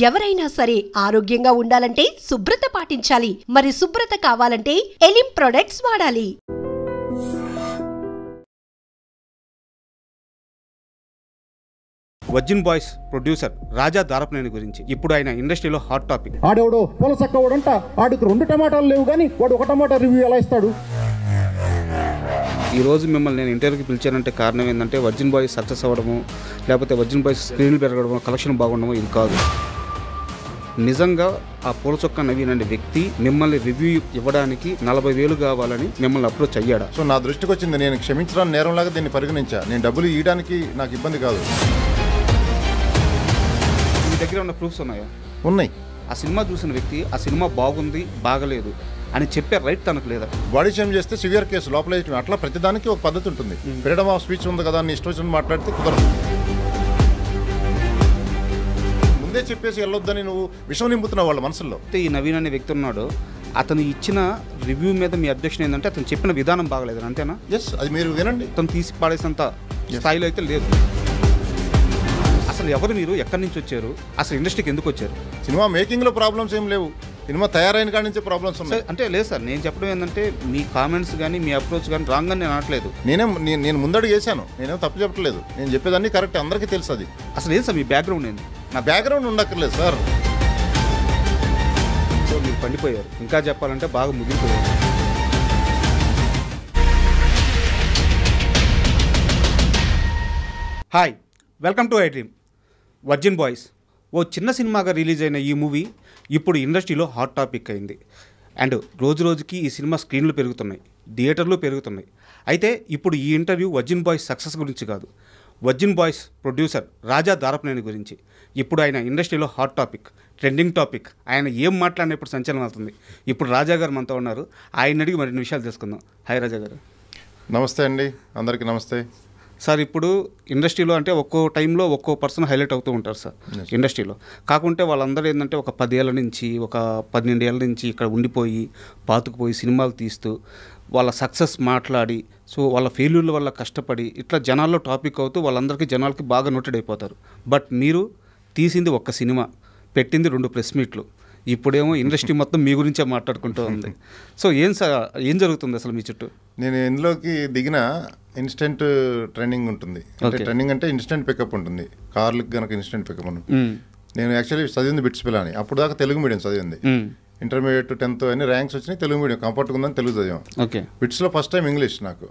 ఎవరైనా సరే ఆరోగ్యంగా ఉండాలంటే శుభ్రత పాటించాలి. మరి శుభ్రత కావాలంటే ఎలిం ప్రొడక్ట్స్ వాడాలి. వర్జిన్ బాయ్స్ ప్రొడ్యూసర్ రాజా దారపనేని గురించి ఇప్పుడు ఆయన ఇండస్ట్రీలో హాట్ టాపిక్. ఆడేవాడు పొలసక్కవాడంట, ఆడికి 2 టమాటాలు లేవు కానీ వాడు 1 టమాటా రివ్యూ ఎలా ఇస్తాడు? ఈ రోజు మిమ్మల్ని నేను ఇంటర్వ్యూకి పిలిచానంటే కారణం ఏంటంటే వర్జిన్ బాయ్స్ సక్సెస్ అవ్వడము, లేకపోతే వర్జిన్ బాయ్స్ స్క్రీన్లు పెరగడము, కలెక్షన్ బాగుండము ఇది కాదు. నిజంగా ఆ పూల చొక్కా నవీన్ అనే వ్యక్తి మిమ్మల్ని రివ్యూ ఇవ్వడానికి 40,000 కావాలని మిమ్మల్ని అప్రోచ్ అయ్యాడా? సో నా దృష్టికి వచ్చింది, నేను క్షమించడానికి నేరంలాగా దీన్ని పరిగణించా. నేను డబ్బులు ఇవ్వడానికి నాకు ఇబ్బంది కాదు. మీ దగ్గర ఉన్న ప్రూఫ్స్ ఉన్నాయా? ఉన్నాయి. ఆ సినిమా చూసిన వ్యక్తి ఆ సినిమా బాగుంది బాగలేదు అని చెప్పే రైట్ తనకు లేదా? బాడీ షేమ్ చేస్తే సివియర్ కేసు లోపల అట్లా ప్రతిదానికి ఒక పద్ధతి ఉంటుంది. ఫ్రీడమ్ ఆఫ్ స్పీచ్ ఉంది కదా అని ఇష్టం వచ్చిన మాట్లాడితే కుదరదు. ముందే చెప్పేసి వెళ్ళొద్దని నువ్వు విషయం నింపుతున్నావు వాళ్ళ మనసుల్లో. ఈ నవీన్ అనే వ్యక్తి ఉన్నాడు, అతను ఇచ్చిన రివ్యూ మీద మీ అబ్జెక్షన్ ఏంటంటే అతను చెప్పిన విధానం బాగలేదు అంతేనా? ఎస్, అది మీరు వినండి. అతను తీసి పాడేసేంత స్థాయిలో అయితే లేదు. అసలు ఎవరు మీరు, ఎక్కడి నుంచి వచ్చారు, అసలు ఇండస్ట్రీకి ఎందుకు వచ్చారు? సినిమా మేకింగ్లో ప్రాబ్లమ్స్ ఏం లేవు, సినిమా తయారైన కాడి నుంచే ప్రాబ్లమ్స్ ఉన్నాయి. అంటే లేదు సార్, నేను చెప్పడం ఏంటంటే మీ కామెంట్స్ కానీ మీ అప్రోచ్ కానీ రాంగ్ అని నేను అనట్లేదు. నేను ముందడుగు చేశాను, నేనేం తప్పు చెప్పట్లేదు. నేను చెప్పేదాన్ని కరెక్ట్, అందరికీ తెలుసు. అది అసలు ఏం సార్ మీ బ్యాక్గ్రౌండ్ ఏంది? నా బ్యాక్గ్రౌండ్ ఉండక్కర్లేదు సార్. సో మీరు పండిపోయారు, ఇంకా చెప్పాలంటే బాగా ముగిపోయారు. Hi, welcome to iDream. Virgin Boys ఓ చిన్న సినిమాగా రిలీజ్ అయిన ఈ మూవీ ఇప్పుడు ఇండస్ట్రీలో హాట్ టాపిక్ అయింది. అండ్ రోజు రోజుకి ఈ సినిమా స్క్రీన్లు పెరుగుతున్నాయి, థియేటర్లు పెరుగుతున్నాయి. అయితే ఇప్పుడు ఈ ఇంటర్వ్యూ వర్జిన్ బాయ్స్ సక్సెస్ గురించి కాదు, వర్జిన్ బాయ్స్ ప్రొడ్యూసర్ రాజా దారపనేని గురించి. ఇప్పుడు ఆయన ఇండస్ట్రీలో హాట్ టాపిక్, ట్రెండింగ్ టాపిక్. ఆయన ఏం మాట్లాడినప్పుడు సంచలనం అవుతుంది. ఇప్పుడు రాజా గారు మనతో ఉన్నారు, ఆయన అడిగి మరిన్ని విషయాలు తెలుసుకుందాం. హాయ్ రాజా గారు. నమస్తే అండి, అందరికీ నమస్తే సార్. ఇప్పుడు ఇండస్ట్రీలో అంటే ఒక్కో టైంలో ఒక్కో పర్సన్ హైలైట్ అవుతూ ఉంటారు సార్ ఇండస్ట్రీలో. కాకుంటే వాళ్ళందరూ ఏంటంటే ఒక 10 ఏళ్ళ నుంచి, ఒక 12 ఏళ్ళ నుంచి ఇక్కడ ఉండిపోయి పాతుకుపోయి సినిమాలు తీస్తూ వాళ్ళ సక్సెస్ మాట్లాడి, సో వాళ్ళ ఫెయిల్యూర్ల వల్ల కష్టపడి ఇట్లా జనాల్లో టాపిక్ అవుతూ వాళ్ళందరికీ జనాలకి బాగా నోటెడ్ అయిపోతారు. బట్ మీరు తీసింది ఒక్క సినిమా, పెట్టింది 2 ప్రెస్ మీట్లు, ఇప్పుడేమో ఇండస్ట్రీ మొత్తం మీ గురించే మాట్లాడుకుంటూ ఉంది. సో ఏం జరుగుతుంది అసలు మీ చుట్టూ? నేను ఇందులోకి దిగిన ఇన్స్టెంట్ ట్రైనింగ్ ఉంటుంది. అంటే ట్రైనింగ్ అంటే ఇన్స్టెంట్ పికప్ ఉంటుంది. కార్లకు కనుక ఇన్స్టెంట్ పికప్ ఉంటుంది. నేను యాక్చువల్లీ చదివింది బిట్స్ పిల్లని, అప్పుడు దాకా తెలుగు మీడియం చదివింది. ఇంటర్మీడియట్ 10th అన్ని ర్యాంక్స్ వచ్చినాయి, తెలుగు మీడియం కంఫర్ట్గా ఉందని తెలుగు చదివాం. బిట్స్లో ఫస్ట్ టైం ఇంగ్లీష్ నాకు.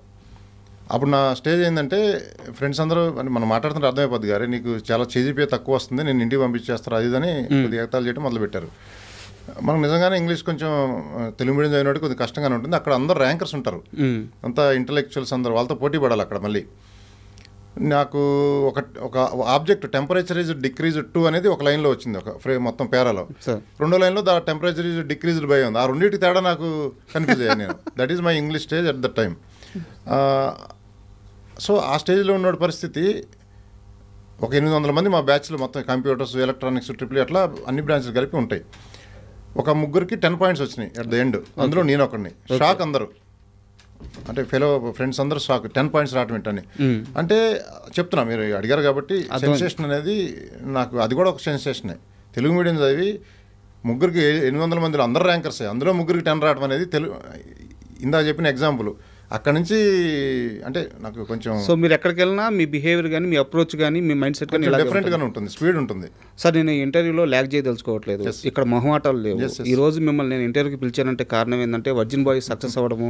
అప్పుడు నా స్టేజ్ ఏంటంటే ఫ్రెండ్స్ అందరూ మనం మాట్లాడుతుంటే అర్థమైపోద్ది, గారే నీకు చాలా చేజిపే తక్కువ వస్తుంది, నేను ఇంటికి పంపించేస్తారు అది అని కొద్దిగా ఎగతాలు చేయడం మొదలుపెట్టారు. మనకు నిజంగానే ఇంగ్లీష్ కొంచెం తెలుగు మీడియం చదివినట్టు కొద్దిగా కష్టంగానే ఉంటుంది. అక్కడ అందరు ర్యాంకర్స్ ఉంటారు, అంతా ఇంటలెక్చువల్స్ అందరు, వాళ్ళతో పోటీ పడాలి అక్కడ. మళ్ళీ నాకు ఒక ఆబ్జెక్ట్ టెంపరేచర్ ఈజ్ డిక్రీజ్డ్ 2 అనేది ఒక లైన్లో వచ్చింది, ఒక మొత్తం పేరాలో. 2వ లైన్లో the temperature is decreased by ఉంది. ఆ రెండింటి తేడా నాకు కన్ఫ్యూజ్ అయ్యాను నేను. That is my English stage at that time. So ఆ స్టేజ్లో ఉన్న పరిస్థితి, ఒక 800 మంది మా బ్యాచ్లో మొత్తం కంప్యూటర్స్, ఎలక్ట్రానిక్స్, ట్రిపుల్ అట్లా అన్ని బ్రాంచెస్ కలిపి ఉంటాయి. ఒక ముగ్గురికి 10 పాయింట్స్ వచ్చినాయి అట్ ద ఎండ్. అందులో నేను ఒకడిని. షాక్ అందరూ, అంటే ఫెలో ఫ్రెండ్స్ అందరూ షాక్, 10 పాయింట్స్ రావటం ఏంటని. అంటే చెప్తున్నా, మీరు అడిగారు కాబట్టి సెన్సేషన్ అనేది నాకు అది కూడా ఒక సెన్సేషనే. తెలుగు మీడియం చదివి ముగ్గురికి 800 మందిలో అందరూ ర్యాంకర్సే, అందులో ముగ్గురికి 10 రావడం అనేది ఇందాక చెప్పిన ఎగ్జాంపుల్. అక్కడ నుంచి అంటే నాకు కొంచెం, సో మీరు ఎక్కడికి వెళ్ళినా మీ బిహేవియర్ కానీ, మీ అప్రోచ్ కానీ, మీ మైండ్ సెట్ కానీ డిఫరెంట్గానే ఉంటుంది, స్పీడ్ ఉంటుంది. సార్ నేను ఇంటర్వ్యూలో ల్యాగ్ చేయదలుచుకోవట్లేదు, ఇక్కడ మొహమాటాలు లేవు. ఈ రోజు మిమ్మల్ని నేను ఇంటర్వ్యూకి పిలిచానంటే కారణం ఏంటంటే వర్జిన్ బాయ్స్ సక్సెస్ అవ్వడము,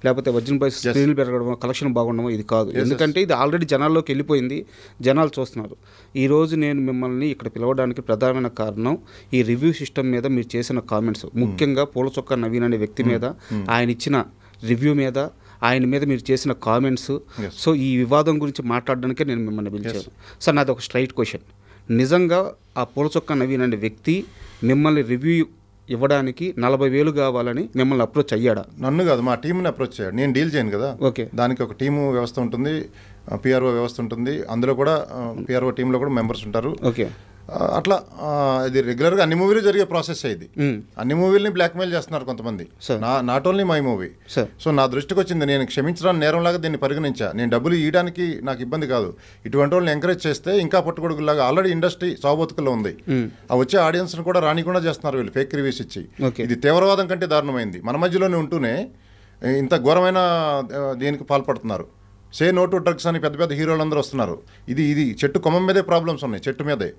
లేకపోతే వర్జిన్ బాయ్స్ స్క్రీన్లు పెరగడము, కలెక్షన్ బాగుండము ఇది కాదు. ఎందుకంటే ఇది ఆల్రెడీ జనాల్లోకి వెళ్ళిపోయింది, జనాలు చూస్తున్నారు. ఈరోజు నేను మిమ్మల్ని ఇక్కడ పిలవడానికి ప్రధానమైన కారణం ఈ రివ్యూ సిస్టమ్ మీద మీరు చేసిన కామెంట్స్, ముఖ్యంగా పూల చొక్కా నవీన్ అనే వ్యక్తి మీద, ఆయన ఇచ్చిన రివ్యూ మీద, ఆయన మీద మీరు చేసిన కామెంట్స్. సో ఈ వివాదం గురించి మాట్లాడడానికే నేను మిమ్మల్ని పిలిచాను. సార్ నాది ఒక స్ట్రైట్ క్వశ్చన్, నిజంగా ఆ పూల చొక్కా నవీన్ అనే వ్యక్తి మిమ్మల్ని రివ్యూ ఇవ్వడానికి 40,000 కావాలని మిమ్మల్ని అప్రోచ్ అయ్యాడా? నన్ను కాదు, మా టీంని అప్రోచ్ అయ్యాడు. నేను డీల్ చేయను కదా. ఓకే, దానికి ఒక టీము వ్యవస్థ ఉంటుంది, పిఆర్ఓ వ్యవస్థ ఉంటుంది. అందులో కూడా పిఆర్ఓ టీంలో కూడా మెంబర్స్ ఉంటారు. ఓకే, అట్లా ఇది రెగ్యులర్గా అన్ని మూవీలు జరిగే ప్రాసెస్ ఇది. అన్ని మూవీలని బ్లాక్మెయిల్ చేస్తున్నారు కొంతమంది, not only my movie. So నా దృష్టికి వచ్చింది, నేను క్షమించడానికి నేరంలాగా దీన్ని పరిగణించా. నేను డబ్బులు ఇవ్వడానికి నాకు ఇబ్బంది కాదు, ఇటువంటి వాళ్ళని ఎంకరేజ్ చేస్తే ఇంకా పుట్టగొడుగులాగా ఆల్రెడీ ఇండస్ట్రీ సాబోతుకల్లో ఉంది. ఆ వచ్చే ఆడియన్స్ని కూడా రానికుండా చేస్తున్నారు వీళ్ళు ఫేక్ రివ్యూస్ ఇచ్చి. ఇది తీవ్రవాదం కంటే దారుణమైంది. మన మధ్యలోనే ఉంటూనే ఇంత ఘోరమైన దీనికి పాల్పడుతున్నారు. సే నో టు డ్రగ్స్ అని పెద్ద పెద్ద హీరోలు అందరూ వస్తున్నారు. ఇది చెట్టు కొమ్మ మీదే ప్రాబ్లమ్స్ ఉన్నాయి, చెట్టు మీదే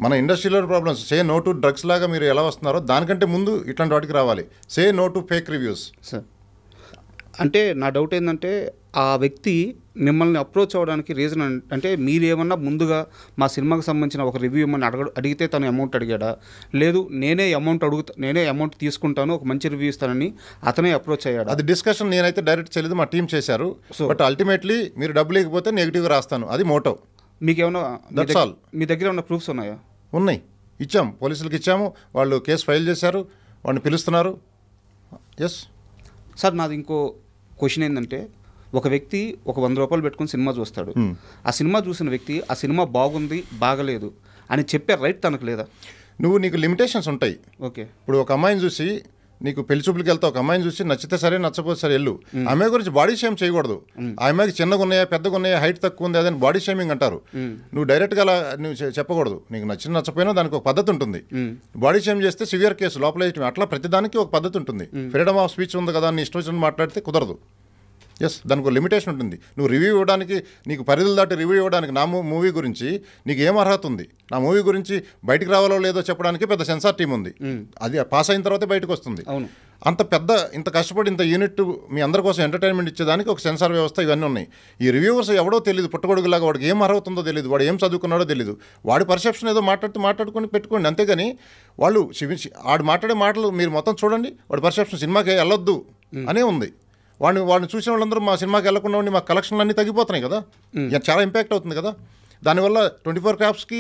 మన ఇండస్ట్రీలో problems. Say no to drugs లాగా మీరు ఎలా వస్తున్నారో దానికంటే ముందు ఇట్లాంటి వాటికి రావాలి. Say no to fake reviews. అంటే నా డౌట్ ఏంటంటే ఆ వ్యక్తి మిమ్మల్ని అప్రోచ్ అవ్వడానికి రీజన్ అంటే మీరు ఏమన్నా ముందుగా మా సినిమాకి సంబంధించిన ఒక రివ్యూ ఇవ్వమని అడిగితే తను అమౌంట్ అడిగాడా, లేదు నేనే అమౌంట్ తీసుకుంటాను ఒక మంచి రివ్యూ ఇస్తానని అతనే అప్రోచ్ అయ్యాడు? అది డిస్కషన్ నేనైతే డైరెక్ట్ చేయలేదు, మా టీం చేశారు. బట్ అల్టిమేట్లీ మీరు డబ్బులు లేకపోతే నెగిటివ్గా రాస్తాను, అది మోటో. మీకు ఏమన్నా మీ దగ్గర ఏమైనా ప్రూఫ్స్ ఉన్నాయా? ఉన్నాయి, ఇచ్చాము, పోలీసులకు ఇచ్చాము, వాళ్ళు కేసు ఫైల్ చేశారు, వాళ్ళని పిలుస్తున్నారు. ఎస్ సార్, నాది ఇంకో క్వశ్చన్ ఏంటంటే, ఒక వ్యక్తి ఒక 100 రూపాయలు పెట్టుకుని సినిమా చూస్తాడు. ఆ సినిమా చూసిన వ్యక్తి ఆ సినిమా బాగుంది బాగలేదు అని చెప్పే రైట్ తనకు లేదా? నీకు లిమిటేషన్స్ ఉంటాయి. ఓకే, ఇప్పుడు ఒక అమ్మాయిని చూసి నీకు పెళ్లి చూపులకి వెళ్తావు, ఒక అమ్మాయిని చూసి నచ్చితే సరే నచ్చపోతే సరే వెళ్ళు. అమ్మాయి గురించి బాడీ షేమ్ చేయకూడదు. ఆ అమ్మాయికి చిన్నగా ఉన్నాయా పెద్దగా ఉన్నాయా హైట్ తక్కువ ఉంది అదని బాడీ షేమింగ్ అంటారు. నువ్వు డైరెక్ట్గా అలా నువ్వు చెప్పకూడదు. నీకు నచ్చపోయినా దానికి ఒక పద్ధతి ఉంటుంది. బాడీ షేమ్ చేస్తే సివియర్ కేసు లోపల వేయటం, అట్లా ప్రతిదానికి ఒక పద్ధతి ఉంటుంది. ఫ్రీడమ్ ఆఫ్ స్పీచ్ ఉంది కదా, నీ ఇష్టం వచ్చినట్టు మాట్లాడితే కుదరదు. ఎస్, దానికి ఒక లిమిటేషన్ ఉంటుంది. నువ్వు రివ్యూ ఇవ్వడానికి, నీకు పరిధులు దాటి రివ్యూ ఇవ్వడానికి నా మూవీ గురించి నీకు ఏం అర్హత ఉంది? నా మూవీ గురించి బయటకు రావాలో లేదో చెప్పడానికి పెద్ద సెన్సార్ టీం ఉంది. అది పాస్ అయిన తర్వాతే బయటకు వస్తుంది. ఇంత కష్టపడి ఇంత యూనిట్ మీ అందరి కోసం ఎంటర్టైన్మెంట్ ఇచ్చేదానికి ఒక సెన్సార్ వ్యవస్థ, ఇవన్నీ ఉన్నాయి. ఈ రివ్యూవర్స్ ఎవడో తెలియదు, పుట్టగొడుగులాగా వాడికి ఏం అర్హత ఉందో తెలియదు, వాడు ఏం చదువుకున్నాడో తెలియదు, వాడి పర్సెప్షన్ ఏదో మాట్లాడుకొని పెట్టుకోండి. అంతేగాని వాళ్ళు వాడు మాట్లాడే మాటలు మీరు మొత్తం చూడండి, వాడి పర్సెప్షన్ సినిమాకి వెళ్ళొద్దు అనే ఉంది. వాడిని చూసిన వాళ్ళందరూ మా సినిమాకి వెళ్ళకుండా ఉండి మా కలెక్షన్లు అన్నీ తగ్గిపోతున్నాయి కదా, చాలా ఇంపాక్ట్ అవుతుంది కదా. దానివల్ల 24 క్రాఫ్ట్స్కి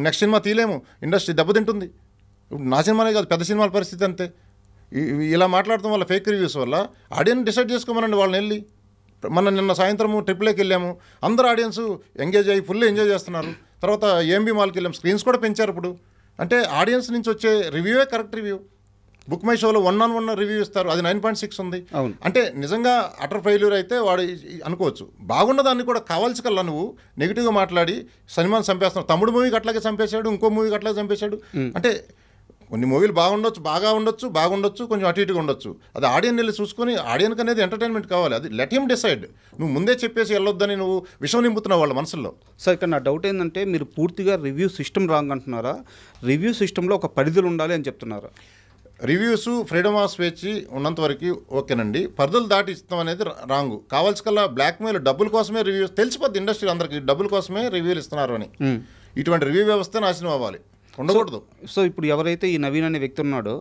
నెక్స్ట్ సినిమా తీయలేము, ఇండస్ట్రీ దెబ్బతింటుంది. నా సినిమానే కాదు, పెద్ద సినిమాల పరిస్థితి అంతే. ఇలా మాట్లాడటం వల్ల, ఫేక్ రివ్యూస్ వల్ల ఆడియన్స్ డిసైడ్ చేసుకోమనండి వాళ్ళని వెళ్ళి. నిన్న సాయంత్రం ట్రిప్లేకి వెళ్ళాము, అందరూ ఆడియన్స్ ఎంగేజ్ అయ్యి ఫుల్ ఎంజాయ్ చేస్తున్నారు. తర్వాత ఏఎంబీ మాల్కి వెళ్ళాము, స్క్రీన్స్ కూడా పెంచారు ఇప్పుడు. అంటే ఆడియన్స్ నుంచి వచ్చే రివ్యూవే కరెక్ట్ రివ్యూ. బుక్ మై షోలో 1-on-1 రివ్యూ ఇస్తారు, అది 9.6 ఉంది. అంటే నిజంగా అటర్ ఫెయిల్యూర్ అయితే వాడు అనుకోవచ్చు. బాగున్నదాన్ని కూడా కావాల్సి కల్లా నువ్వు నెగిటివ్గా మాట్లాడి సినిమాని చంపేస్తున్నావు. తమ్ముడు మూవీకి అట్లాగే చంపేశాడు, ఇంకో మూవీకి అట్లాగే చంపేశాడు. అంటే కొన్ని మూవీలు బాగుండొచ్చు, కొంచెం అటు ఇటుగా ఉండొచ్చు. అది ఆడియన్ వెళ్ళి చూసుకొని, ఆడియన్కి అనేది ఎంటర్టైన్మెంట్ కావాలి, అది లెట్ హిమ్ డిసైడ్. నువ్వు ముందే చెప్పేసి వెళ్ళొద్దని నువ్వు విషయం నింపుతున్నావు వాళ్ళ మనసుల్లో. సార్, ఇక్కడ నా డౌట్ ఏంటంటే, మీరు పూర్తిగా రివ్యూ సిస్టమ్ రాంగ్ అంటున్నారా, రివ్యూ సిస్టంలో ఒక పరిధులు ఉండాలి అని చెప్తున్నారా? రివ్యూస్ ఫ్రీడమ్ ఆఫ్ స్పీచ్ ఉన్నంత వరకు ఓకేనండి, పరిధులు దాటి ఇస్తాం అనేది రాంగు. కావాల్సి కల్లా బ్లాక్మెయిల్, డబ్బుల కోసమే రివ్యూస్, తెలిసిపోద్ది ఇండస్ట్రీ అందరికీ డబ్బుల కోసమే రివ్యూలు ఇస్తున్నారు అని. ఇటువంటి రివ్యూ వ్యవస్థ నాశనం అవ్వాలి, ఉండకూడదు. సో ఇప్పుడు ఎవరైతే ఈ నవీన్ అనే వ్యక్తి ఉన్నాడో,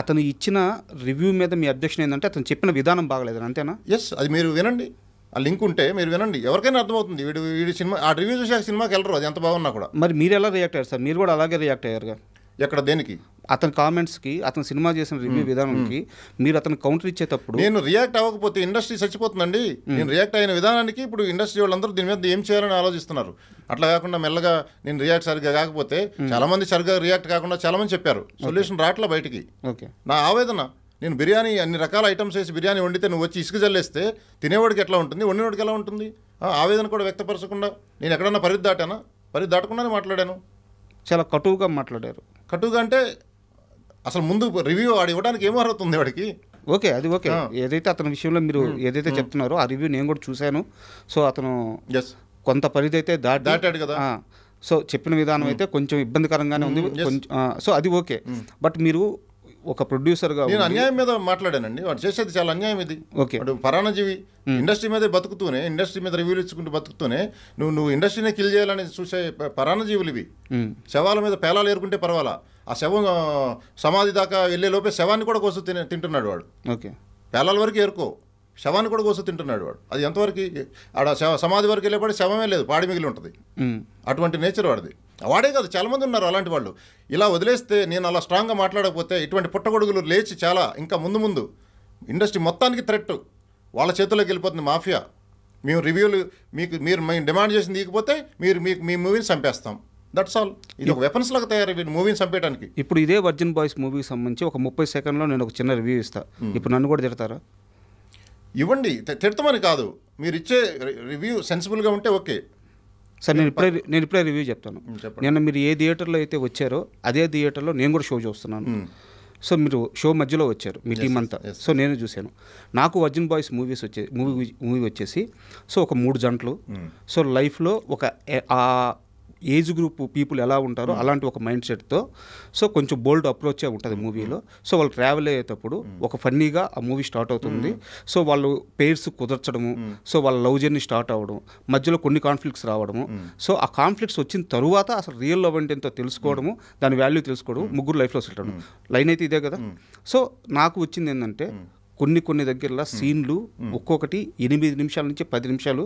అతను ఇచ్చిన రివ్యూ మీద మీ అబ్జెక్షన్ ఏంటంటే అతను చెప్పిన విధానం బాగలేదని, అంతేనా? ఎస్, అది మీరు వినండి, ఆ లింక్ ఉంటే మీరు వినండి, ఎవరికైనా అర్థమవుతుంది. వీడి సినిమా ఆ రివ్యూ చూసి సినిమాకి వెళ్ళరు, అది ఎంత బాగున్నా కూడా. మరి మీరు ఎలా రియాక్ట్ అయ్యారు సార్? మీరు కూడా అలాగే రియాక్ట్ అయ్యారుగా. ఎక్కడ, దేనికి? అతని కామెంట్స్కి, అతను సినిమా చేసిన రివ్యూ విధానానికి మీరు అతను కౌంటర్ ఇచ్చేటప్పుడు. నేను రియాక్ట్ అవ్వకపోతే ఇండస్ట్రీ చచ్చిపోతుందండి. నేను రియాక్ట్ అయిన విధానానికి ఇప్పుడు ఇండస్ట్రీ వాళ్ళందరూ దీని మీద ఏం చేయాలని ఆలోచిస్తున్నారు. అట్లా కాకుండా మెల్లగా నేను రియాక్ట్ సరిగ్గా కాకపోతే, చాలా మంది సరిగ్గా రియాక్ట్ కాకుండా చాలా మంది చెప్పారు, సొల్యూషన్ రావట్లే బయటికి. ఓకే, నా ఆవేదన, నేను బిర్యానీ అన్ని రకాల ఐటమ్స్ వేసి బిర్యానీ వండితే నువ్వు వచ్చి ఇసుక జల్లేస్తే తినేవాడికి ఎట్లా ఉంటుంది, వండినవాడికి ఎలా ఉంటుంది? ఆవేదన కూడా వ్యక్తపరచకుండా నేను ఎక్కడన్నా పరిధి దాటానా? పరిధి దాటకుండానే మాట్లాడాను. చాలా కటువుగా మాట్లాడారు. కటువుగా అంటే అసలు ముందు రివ్యూ వాడు ఇవ్వడానికి ఏమో అర్హత ఉంది వాడికి? ఓకే, అది ఓకే. ఏదైతే అతని విషయంలో మీరు ఏదైతే చెప్తున్నారో ఆ రివ్యూ నేను కూడా చూశాను. సో అతను కొంత పరిధి అయితే దాటాడు కదా. సో చెప్పిన విధానం అయితే కొంచెం ఇబ్బందికరంగానే ఉంది కొంచెం. సో అది ఓకే. బట్ మీరు ఒక ప్రొడ్యూసర్గా, నేను అన్యాయం మీద మాట్లాడానండి. వాడు చేసేది చాలా అన్యాయం ఇది. ఓకే, వాడు పరాణజీవి, ఇండస్ట్రీ మీదే బతుకుతూనే, ఇండస్ట్రీ మీద రివ్యూలు ఇచ్చుకుంటూ బతుకుతూనే నువ్వు ఇండస్ట్రీనే కిల్ చేయాలని చూసే పరాణజీవులు ఇవి. శవాల మీద పేలాలు ఏరుకుంటే పర్వాలా, ఆ శవం సమాధి దాకా వెళ్ళే లోపే శవాన్ని కూడా కోసు తింటున్నాడు వాడు. ఓకే, పేలాల వరకు ఏరుకో, శవాన్ని కూడా కోసు తింటున్నాడు వాడు. అది ఎంతవరకు? ఆడ సమాధి వరకు వెళ్ళేపాడు శవమే లేదు, పాడి మిగిలి ఉంటుంది. అటువంటి నేచర్ వాడిది. వాడే కాదు, చాలామంది ఉన్నారు అలాంటి వాళ్ళు. ఇలా వదిలేస్తే, నేను అలా స్ట్రాంగ్గా మాట్లాడకపోతే ఇటువంటి పుట్టగొడుగులు లేచి చాలా ఇంకా ముందు ఇండస్ట్రీ మొత్తానికి థ్రెట్ వాళ్ళ చేతుల్లోకి వెళ్ళిపోతుంది. మాఫియా, మేము రివ్యూలు మీరు డిమాండ్ చేసింది ఇకపోతే మీ మూవీని చంపేస్తాం, దట్స్ ఆల్. ఇది ఒక వెపన్స్ లాగా తయారు మూవీని చంపేయడానికి. ఇప్పుడు ఇదే వర్జిన్ బాయ్స్ మూవీకి సంబంధించి ఒక 30 సెకండ్లో నేను ఒక చిన్న రివ్యూ ఇస్తాను. ఇప్పుడు నన్ను కూడా తిడతారా? ఇవ్వండి, తిడతామని కాదు, మీరు ఇచ్చే రివ్యూ సెన్సిబుల్గా ఉంటే ఓకే సార్. నేను ఇప్పుడే రివ్యూ చెప్తాను. నిన్న మీరు ఏ థియేటర్లో అయితే వచ్చారో అదే థియేటర్లో నేను కూడా షో చూస్తున్నాను. సో మీరు షో మధ్యలో వచ్చారు మీ టీం అంతా. సో నేను చూశాను. నాకు వర్జిన్ బాయ్స్ మూవీ వచ్చేసి సో ఒక 3 జంటలు. సో లైఫ్లో ఒక ఏజ్ గ్రూప్ పీపుల్ ఎలా ఉంటారో అలాంటి ఒక మైండ్ సెట్తో సో కొంచెం బోల్డ్ అప్రోచే ఉంటుంది మూవీలో. సో వాళ్ళు ట్రావెల్ అయ్యేటప్పుడు ఒక ఫన్నీగా ఆ మూవీ స్టార్ట్ అవుతుంది. సో వాళ్ళు పేర్స్ కుదర్చడము, సో వాళ్ళ లవ్ జర్నీ స్టార్ట్ అవ్వడం, మధ్యలో కొన్ని కాన్ఫ్లిక్ట్స్ రావడము. సో ఆ కాన్ఫ్లిక్ట్స్ వచ్చిన తరువాత అసలు రియల్ లవ్ అంటే ఎంతో తెలుసుకోవడము, దాని వాల్యూ తెలుసుకోవడం, ముగ్గురు లైఫ్లో సెటిల్ అవ్వడం. లైన్ అయితే ఇదే కదా. సో నాకు వచ్చింది ఏంటంటే కొన్ని దగ్గరలో సీన్లు ఒక్కొక్కటి 8 నిమిషాల నుంచి 10 నిమిషాలు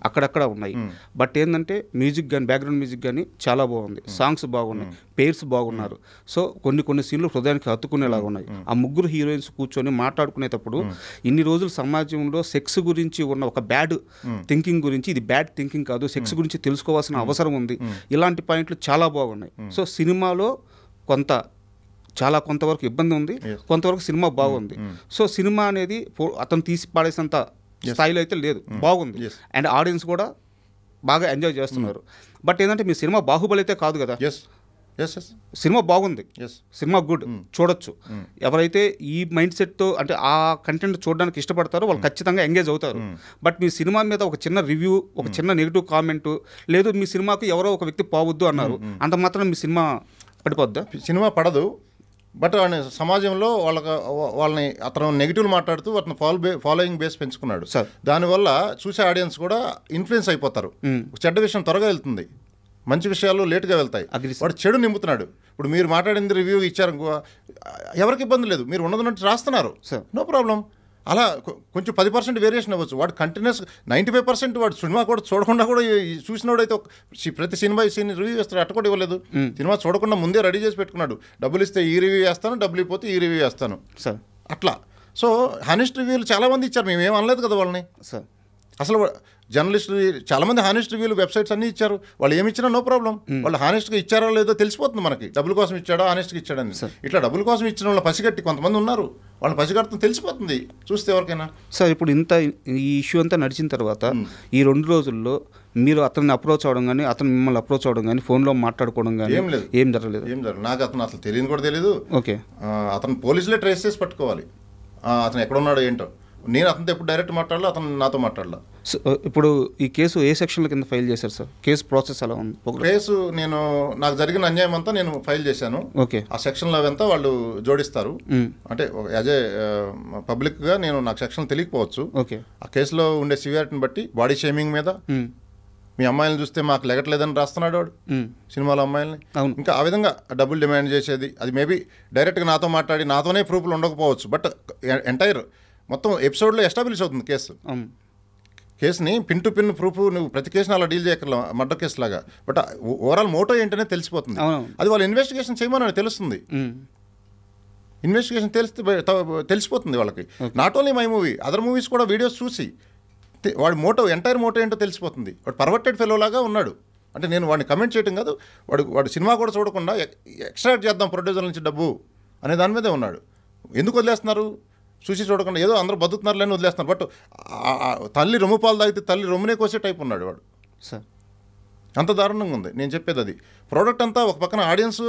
అక్కడక్కడ ఉన్నాయి. బట్ ఏంటంటే మ్యూజిక్ కానీ బ్యాక్గ్రౌండ్ మ్యూజిక్ కానీ చాలా బాగుంది, సాంగ్స్ బాగున్నాయి, పేర్స్ బాగున్నారు. సో కొన్ని సీన్లు హృదయానికి హత్తుకునేలాగా ఉన్నాయి. ఆ ముగ్గురు హీరోయిన్స్ కూర్చొని మాట్లాడుకునేటప్పుడు ఇన్ని రోజులు సమాజంలో సెక్స్ గురించి ఉన్న ఒక బ్యాడ్ థింకింగ్ గురించి, ఇది బ్యాడ్ థింకింగ్ కాదు, సెక్స్ గురించి తెలుసుకోవాల్సిన అవసరం ఉంది, ఇలాంటి పాయింట్లు చాలా బాగున్నాయి. సో సినిమాలో కొంతవరకు ఇబ్బంది ఉంది, కొంతవరకు సినిమా బాగుంది. సో సినిమా అనేది అతను తీసి పాడేసినంత స్థాయిలో అయితే లేదు, బాగుంది. అండ్ ఆడియన్స్ కూడా బాగా ఎంజాయ్ చేస్తున్నారు. బట్ ఏంటంటే మీ సినిమా బాహుబలి అయితే కాదు కదా. సినిమా బాగుంది, సినిమా గుడ్, చూడొచ్చు. ఎవరైతే ఈ మైండ్ సెట్తో అంటే ఆ కంటెంట్ చూడడానికి ఇష్టపడతారో వాళ్ళు ఖచ్చితంగా ఎంగేజ్ అవుతారు. బట్ మీ సినిమా మీద ఒక చిన్న రివ్యూ, ఒక చిన్న నెగిటివ్ కామెంట్, లేదు మీ సినిమాకు ఎవరో ఒక వ్యక్తి పోవద్దు అన్నారు, అంత మాత్రం మీ సినిమా పడిపోద్దా? సినిమా పడదు. బట్ సమాజంలో వాళ్ళని అతను నెగిటివ్ మాట్లాడుతూ అతను ఫాలోయింగ్ బేస్ పెంచుకున్నాడు. దానివల్ల చూసే ఆడియన్స్ కూడా ఇన్ఫ్లుయెన్స్ అయిపోతారు. చెడ్డ విషయం త్వరగా వెళ్తుంది, మంచి విషయాలు లేటుగా వెళ్తాయి. వాడు చెడు నింపుతున్నాడు. ఇప్పుడు మీరు మాట్లాడింది రివ్యూ ఇచ్చారు, ఎవరికి ఇబ్బంది లేదు, మీరు ఉన్నదన్నట్టు రాస్తున్నారు, నో ప్రాబ్లం. అలా కొంచెం 10% వేరియేషన్ అవ్వచ్చు. వాడు కంటిన్యూస్ 95% వాడు సినిమా కూడా చూడకుండా కూడా చూసినోడైతే ప్రతి సినిమా రివ్యూ వేస్తాడు. అట్ట కూడా ఇవ్వలేదు, సినిమా చూడకుండా ముందే రెడీ చేసి పెట్టుకున్నాడు. డబ్బులు ఇస్తే ఈ రివ్యూ వేస్తాను, డబ్బులు ఇవ్వకపోతే ఈ రివ్యూ వేస్తాను సార్, అట్లా. సో హానెస్ట్ రివ్యూలు చాలామంది ఇచ్చారు, మేము ఏం అనలేదు కదా వాళ్ళని. సార్ అసలు జర్నలిస్టులు చాలామంది హానెస్ట్ రివ్యూలు వెబ్సైట్స్ అన్నీ ఇచ్చారు. వాళ్ళు ఏమి ఇచ్చినా నో ప్రాబ్లం. వాళ్ళు హానెస్ట్గా ఇచ్చారో లేదో తెలిసిపోతుంది మనకి. డబ్బుల కోసం ఇచ్చాడో హానెస్ట్గా ఇచ్చాడని. ఇట్లా డబ్బుల కోసం ఇచ్చిన వాళ్ళు పసిగట్టి కొంతమంది ఉన్నారు, వాళ్ళని పసిగట్టడం తెలిసిపోతుంది చూస్తే ఎవరికైనా. సార్ ఇప్పుడు ఈ ఇష్యూ అంతా నడిచిన తర్వాత ఈ 2 రోజుల్లో మీరు అతన్ని అప్రోచ్ అవ్వడం కానీ, అతను మిమ్మల్ని అప్రోచ్ అవ్వడం కానీ, ఫోన్లో మాట్లాడుకోవడం కానీ ఏం లేదు, ఏం జరగలేదు? నాకు అతను అసలు తెలియని కూడా తెలియదు. ఓకే, అతను పోలీసులే ట్రేస్ చేసి పట్టుకోవాలి, అతను ఎక్కడున్నాడో ఏంటో. నేను అతనితో ఎప్పుడు డైరెక్ట్ మాట్లాడాలి, అతను నాతో మాట్లాడాల. ఇప్పుడు ఈ కేసు ఏ సెక్షన్ల కింద ఫైల్ చేశారు సార్? కేసు ప్రాసెస్ ఎలా ఉంది? కేసు నాకు జరిగిన అన్యాయం అంతా నేను ఫైల్ చేశాను. ఓకే, ఆ సెక్షన్లో అంతా వాళ్ళు జోడిస్తారు. అంటే యాజ్ ఏ పబ్లిక్గా నాకు సెక్షన్ తెలియకపోవచ్చు. ఓకే, ఆ కేసులో ఉండే సివియారిటీని బట్టి బాడీ షేమింగ్ మీద, మీ అమ్మాయిలను చూస్తే మాకు లెగట్లేదని రాస్తున్నాడు వాడు సినిమాలో అమ్మాయిలని. ఇంకా ఆ విధంగా డబ్బులు డిమాండ్ చేసేది, అది మేబీ డైరెక్ట్గా నాతో మాట్లాడి నాతోనే ప్రూఫ్లు ఉండకపోవచ్చు. బట్ ఎంటైర్ మొత్తం ఎపిసోడ్లో ఎస్టాబ్లిష్ అవుతుంది కేసుని పిన్ టు పిన్ ప్రూఫ్. నువ్వు ప్రతి కేసుని అలా డీల్ చేయగల మర్డర్ కేసు లాగా. బట్ ఓవరాల్ మోటో ఏంటనే తెలిసిపోతుంది. అది వాళ్ళు ఇన్వెస్టిగేషన్ చేయమని తెలుస్తుంది. ఇన్వెస్టిగేషన్ తెలిసిపోతుంది వాళ్ళకి. Not only my movie, other movies కూడా వీడియోస్ చూసి వాడి ఎంటైర్ మోటో ఏంటో తెలిసిపోతుంది. వాడు పర్వర్టెడ్ ఫెలో లాగా ఉన్నాడు. అంటే నేను వాడిని కమెంట్ చేయడం కాదు, వాడు సినిమా కూడా చూడకుండా ఎక్స్ట్రాక్ట్ చేద్దాం ప్రొడ్యూసర్ నుంచి డబ్బు అనే దాని మీదే ఉన్నాడు. ఎందుకు వదిలేస్తున్నారు? చూసి చూడకుండా ఏదో అందరూ బతుకుతున్నారులేని వదిలేస్తున్నారు. బట్ తల్లి రొమ్ము పాలు తాగితే తల్లి రొమ్మునే కోసే టైప్ ఉన్నాడు వాడు సార్. అంత దారుణంగా ఉంది నేను చెప్పేది. అది ప్రోడక్ట్ అంతా ఒక పక్కన ఆడియన్స్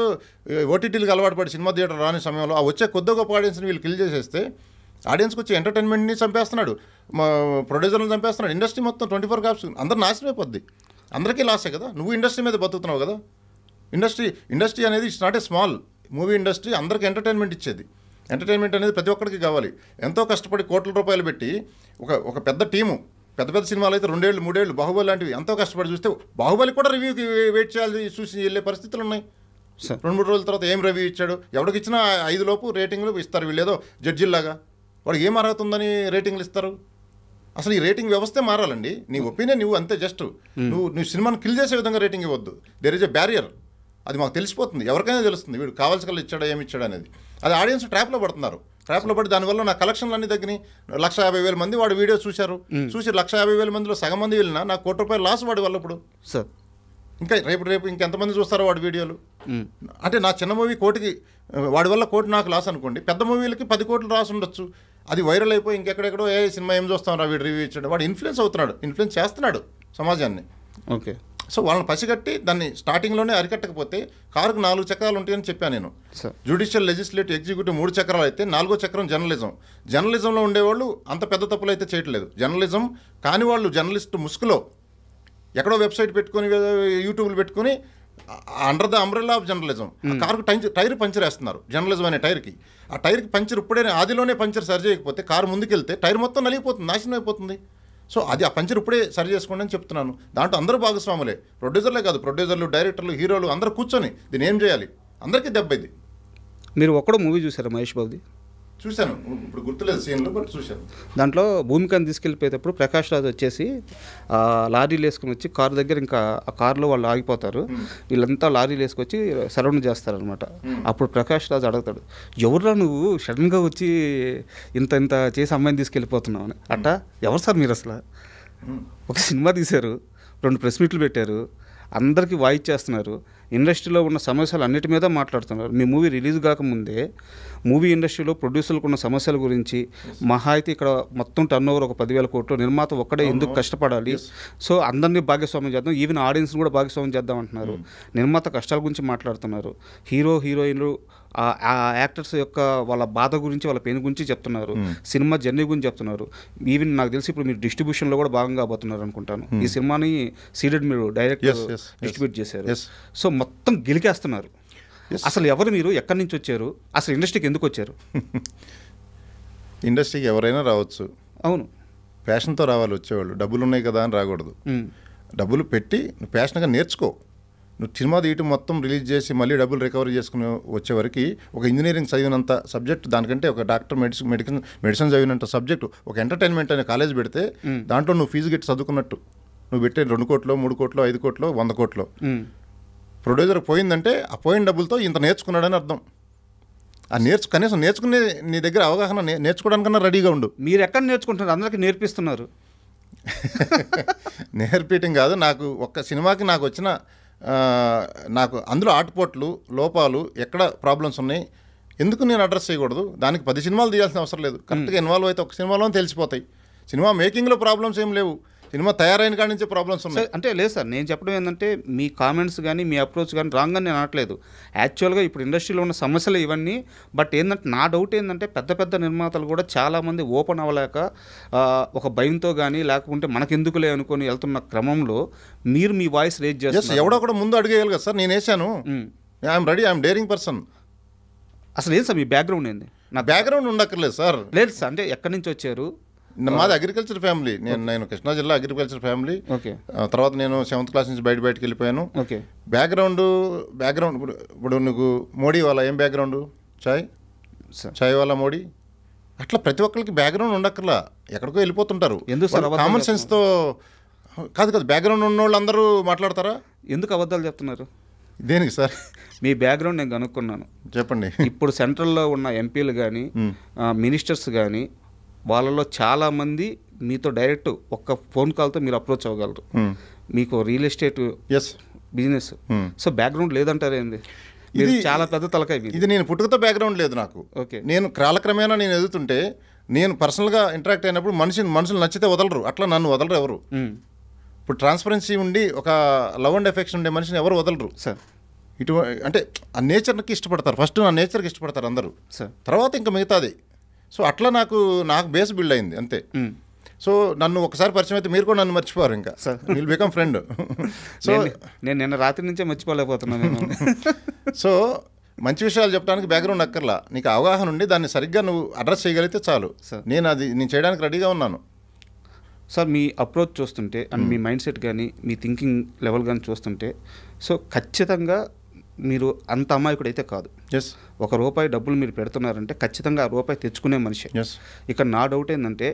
ఓటీటీలకు అలవాటు పడి సినిమా థియేటర్ రాని సమయంలో ఆ వచ్చే కొద్ది గొప్ప ఆడియన్స్ని వీళ్ళు కిల్ చేసేస్తే ఆడియన్స్కి వచ్చి ఎంటర్టైన్మెంట్ని చంపేస్తున్నాడు, ప్రొడ్యూసర్లను చంపేస్తున్నాడు. ఇండస్ట్రీ మొత్తం 24 hours అందరు నాశనం అయిపోద్ది. అందరికీ లాసే కదా. నువ్వు ఇండస్ట్రీ మీద బతుకుతున్నావు కదా. ఇండస్ట్రీ అనేది it's not a small movie industry. అందరికీ ఎంటర్టైన్మెంట్ ఇచ్చేది. ఎంటర్టైన్మెంట్ అనేది ప్రతి ఒక్కరికి కావాలి. ఎంతో కష్టపడి కోట్ల రూపాయలు పెట్టి ఒక పెద్ద టీము, పెద్ద సినిమాలు అయితే 2 ఏళ్ళు 3 ఏళ్ళు బాహుబలి లాంటివి ఎంతో కష్టపడి చూస్తే బాహుబలి కూడా రివ్యూకి వెయిట్ చేయాలి, చూసి వెళ్ళే పరిస్థితులు ఉన్నాయి. 2-3 రోజుల తర్వాత ఏం రివ్యూ ఇచ్చాడు, ఎవరికి ఇచ్చినా 5 లోపు రేటింగ్లు ఇస్తారు. వీళ్ళేదో జడ్జిల్లాగా వాడికి ఏం అర్హత ఉందని రేటింగ్లు ఇస్తారు. అసలు ఈ రేటింగ్ వ్యవస్థే మారాలండి. నీ ఒపీనియన్ నువ్వు అంతే, జస్ట్ నువ్వు సినిమాను కిల్ చేసే విధంగా రేటింగ్ ఇవ్వద్దు. There is a barrier. అది మాకు తెలిసిపోతుంది, ఎవరికైనా తెలుస్తుంది వీడు కావాల్సిన ఇచ్చాడో ఏమి ఇచ్చాడు అనేది. అది ఆడియన్స్ ట్రాప్లో పడుతున్నారు. ట్రాప్లో పడి దానివల్ల నా కలెక్షన్లు అన్నీ తగ్గినాయి. 150,000 మంది వాడు వీడియో చూసి 150,000 మందిలో సగం మంది వెళ్ళినా నాకు ₹1 లాస్ వాడి వల్ల. ఇప్పుడు సార్ ఇంకా రేపు ఇంకెంతమంది చూస్తారో వాడి వీడియోలు. అంటే నా చిన్న మూవీ కోటికి వాడి వల్ల 1 కోటి నాకు లాస్ అనుకోండి, పెద్ద మూవీలకి 10 కోట్లు రాసి ఉండొచ్చు. అది వైరల్ అయిపోయి ఇంకెక్కడెక్కడో ఏ సినిమా ఏం చూస్తాం రా వీడు రివ్యూ ఇచ్చాడు, వాడు ఇన్ఫ్లుయెన్స్ అవుతున్నాడు, ఇన్ఫ్లుయెన్స్ చేస్తున్నాడు సమాజాన్ని. ఓకే. సో వాళ్ళని పసిగట్టి దాన్ని స్టార్టింగ్లోనే అరికట్టకపోతే కారుకు 4 చక్రాలు ఉంటాయని చెప్పాను నేను. జ్యుడిషియల్, లెజిస్లేటివ్, ఎగ్జిక్యూటివ్ 3 చక్రాలు అయితే 4వ చక్రం జర్నలిజం. జర్నలిజంలో ఉండేవాళ్ళు అంత పెద్ద తప్పులు అయితే చేయట్లేదు. జర్నలిజం కాని వాళ్ళు జర్నలిస్ట్ ముసుగులో ఎక్కడో వెబ్సైట్ పెట్టుకొని యూట్యూబ్లు పెట్టుకొని under the umbrella of journalism కారుకు టైర్ పంచర్ వేస్తున్నారు. జర్నలిజం అనే టైర్కి, ఆ టైర్కి పంచర్ ఇప్పుడే ఆదిలోనే పంచర్ సరి చేయకపోతే కారు ముందుకెళ్తే టైర్ మొత్తం నలిగిపోతుంది, నాశనం అయిపోతుంది. సో అది ఆ పంచర్ ఇప్పుడే సరి చేసుకోండి అని చెప్తున్నాను. దాంట్లో అందరూ భాగస్వాములే, ప్రొడ్యూసర్లే కాదు, ప్రొడ్యూసర్లు, డైరెక్టర్లు, హీరోలు అందరూ కూర్చొని దీన్ని ఏం చేయాలి, అందరికీ దెబ్బ ఇది. మీరు ఒక్కడో మూవీ చూసారా మహేష్ బాబుది? చూశాను, ఇప్పుడు గుర్తులేదు సీన్లో, బట్ చూశాను. దాంట్లో భూమికని తీసుకెళ్ళిపోయేటప్పుడు ప్రకాష్ రాజ్ వచ్చేసి లారీలు వేసుకుని వచ్చి కారు దగ్గర, ఇంకా ఆ కారులో వాళ్ళు ఆగిపోతారు, వీళ్ళంతా లారీలు వేసుకొచ్చి సరౌండ్ చేస్తారనమాట. అప్పుడు ప్రకాష్ రాజ్ అడుగుతాడు, ఎవరురా నువ్వు సడన్గా వచ్చి ఇంత చేసి అమ్మాయిని తీసుకెళ్ళిపోతున్నావు అని. అట్టా ఎవరు సార్ మీరు అసలు? ఒక సినిమా తీశారు, 2 ప్రెస్ మీట్లు పెట్టారు, అందరికీ వాయిస్ చేస్తున్నారు, ఇండస్ట్రీలో ఉన్న సమస్యలు అన్నిటి మీద మాట్లాడుతున్నారు. మీ మూవీ రిలీజ్ కాకముందే మూవీ ఇండస్ట్రీలో ప్రొడ్యూసర్లకు ఉన్న సమస్యల గురించి, మహా అయితే ఇక్కడ మొత్తం టర్న్ ఓవర్ ఒక 10,000 కోట్లు, నిర్మాత ఒక్కడే ఎందుకు కష్టపడాలి, సో అందరినీ భాగస్వామ్యం చేద్దాం, ఈవెన్ ఆడియన్స్ని కూడా భాగస్వామ్యం చేద్దాం అంటున్నారు. నిర్మాత కష్టాల గురించి మాట్లాడుతున్నారు, హీరోయిన్లు ఆ యాక్టర్స్ యొక్క వాళ్ళ బాధ గురించి, వాళ్ళ పెయిన్ గురించి చెప్తున్నారు, సినిమా జర్నీ గురించి చెప్తున్నారు. ఈవెన్ నాకు తెలిసి ఇప్పుడు మీరు డిస్ట్రిబ్యూషన్లో కూడా భాగంగా పోతున్నారు అనుకుంటాను. ఈ సినిమాని సీడెడ్ మీరు డైరెక్ట్ డిస్ట్రిబ్యూట్ చేశారు. సో మొత్తం గెలికేస్తున్నారు. అసలు ఎవరు మీరు, ఎక్కడి నుంచి వచ్చారు, అసలు ఇండస్ట్రీకి ఎందుకు వచ్చారు? ఇండస్ట్రీకి ఎవరైనా రావచ్చు, అవును, ప్యాషన్తో రావాలి వచ్చేవాళ్ళు. డబ్బులు ఉన్నాయి కదా అని రాకూడదు. డబ్బులు పెట్టి నువ్వు ప్యాషన్గా నేర్చుకో. నువ్వు సినిమా తీయటం మొత్తం రిలీజ్ చేసి మళ్ళీ డబ్బులు రికవరీ చేసుకుని వచ్చేవరకు ఒక ఇంజనీరింగ్ చదివినంత సబ్జెక్ట్, దానికంటే ఒక డాక్టర్ మెడిసిన్ చదివినంత సబ్జెక్టు, ఒక ఎంటర్టైన్మెంట్ అనే కాలేజ్ పెడితే దాంట్లో నువ్వు ఫీజు గట్టి చదువుకున్నట్టు. నువ్వు పెట్టే 2 కోట్లు, 3 కోట్లు, 5 కోట్లు, 100 కోట్లు ప్రొడ్యూసర్ పోయిందంటే ఆ పోయిన డబ్బులతో ఇంత నేర్చుకున్నాడని అర్థం. ఆ కనీసం నేర్చుకునే నీ దగ్గర అవగాహన నేర్చుకోవడానికన్నా రెడీగా ఉండు. మీరు ఎక్కడ నేర్చుకుంటున్నారు? అందరికీ నేర్పిస్తున్నారు. నేర్పించడం కాదు, నాకు ఒక్క సినిమాకి నాకు వచ్చిన నాకు అందులో ఆటుపోట్లు, లోపాలు, ఎక్కడ ప్రాబ్లమ్స్ ఉన్నాయి, ఎందుకు నేను అడ్రస్ చేయకూడదు? దానికి 10 సినిమాలు తీయాల్సిన అవసరం లేదు. కరెక్ట్గా ఇన్వాల్వ్ అయితే ఒక సినిమాలో తెలిసిపోతాయి. సినిమా మేకింగ్లో ప్రాబ్లమ్స్ ఏం లేవు, సినిమా తయారైన కాడి నుంచే ప్రాబ్లమ్స్ ఉన్నాయి. అంటే లేదు సార్, నేను చెప్పడం ఏంటంటే మీ కామెంట్స్ కానీ మీ అప్రోచ్ కానీ రాంగ్ అని నేను అనట్లేదు. యాక్చువల్గా ఇప్పుడు ఇండస్ట్రీలో ఉన్న సమస్యలు ఇవన్నీ. బట్ ఏంటంటే నా డౌట్ ఏంటంటే పెద్ద నిర్మాతలు కూడా చాలామంది ఓపెన్ అవ్వలేక ఒక భయంతో కానీ లేకుంటే మనకెందుకులే అనుకొని వెళ్తున్న క్రమంలో మీరు మీ వాయిస్ రేజ్ చేస్తారు. ఎవడో కూడా ముందు అడిగేయాలి కదా సార్, నేను వేసాను, I'm ready, I'm daring person. అసలు ఏం సార్ మీ బ్యాక్గ్రౌండ్ ఏంది? నా బ్యాక్గ్రౌండ్ ఉండక్కర్లేదు సార్. లేదు సార్, అంటే ఎక్కడి నుంచి వచ్చారు? మాది అగ్రికల్చర్ ఫ్యామిలీ. నేను కృష్ణా జిల్లా అగ్రికల్చర్ ఫ్యామిలీ. తర్వాత నేను 7th క్లాస్ నుంచి బయటకి వెళ్ళిపోయాను. బ్యాక్గ్రౌండ్ ఇప్పుడు నీకు మోడీ వాళ్ళ ఏం బ్యాక్గ్రౌండ్? చాయ్ వాళ్ళ మోడీ. అట్లా ప్రతి ఒక్కరికి బ్యాక్గ్రౌండ్ ఉండక్కర్లా, ఎక్కడికో వెళ్ళిపోతుంటారు. కామన్ సెన్స్తో కాదు, బ్యాక్గ్రౌండ్ ఉన్న వాళ్ళు అందరూ మాట్లాడతారా? ఎందుకు అబద్ధాలు చెప్తున్నారు? దేనికి సార్? మీ బ్యాక్గ్రౌండ్ నేను కనుక్కున్నాను, చెప్పండి. ఇప్పుడు సెంట్రల్లో ఉన్న ఎంపీలు కానీ మినిస్టర్స్ కానీ వాళ్ళలో చాలామంది మీతో డైరెక్ట్ ఒక్క ఫోన్ కాల్తో మీరు అప్రోచ్ అవ్వగలరు. మీకు real estate business. So background లేదంటారు ఏంది? ఇది చాలా పెద్ద తలకాయ. ఇది నేను పుట్టుకతో బ్యాక్గ్రౌండ్ లేదు నాకు. ఓకే, నేను కాలక్రమేణా నేను ఎదుగుతుంటే నేను పర్సనల్గా ఇంటరాక్ట్ అయినప్పుడు మనుషులు నచ్చితే వదలరు, అట్లా నన్ను వదలరు ఎవరు. ఇప్పుడు ట్రాన్స్పరెన్సీ ఉండి ఒక లవ్ అండ్ ఎఫెక్షన్ ఉండే మనిషిని ఎవరు వదలరు సార్. అంటే ఆ నేచర్కి ఇష్టపడతారు, ఫస్ట్ నా నేచర్కి ఇష్టపడతారు అందరూ, తర్వాత ఇంకా మిగతాది. సో అట్లా నాకు బేస్ బిల్డ్ అయింది అంతే. సో నన్ను ఒకసారి పరిచయం అయితే మీరు కూడా నన్ను మర్చిపోరు, ఇంకా విల్ బికమ్ ఫ్రెండ్. సో నేను నిన్న రాత్రి నుంచే మర్చిపోలేకపోతున్నాను. సో మంచి విషయాలు చెప్పడానికి బ్యాక్గ్రౌండ్ అక్కర్లా, నీకు అవగాహన ఉండి దాన్ని సరిగ్గా నువ్వు అడ్రస్ చేయగలిగితే చాలు. నేను చేయడానికి రెడీగా ఉన్నాను. సార్ మీ అప్రోచ్ చూస్తుంటే అండ్ మీ మైండ్ సెట్ కానీ మీ థింకింగ్ లెవెల్ కానీ చూస్తుంటే సో ఖచ్చితంగా మీరు అంత అమాయకుడు అయితే కాదు. ₹1 డబ్బులు మీరు పెడుతున్నారంటే ఖచ్చితంగా ఆ రూపాయి తెచ్చుకునే మనిషి. ఇక్కడ నా డౌట్ ఏంటంటే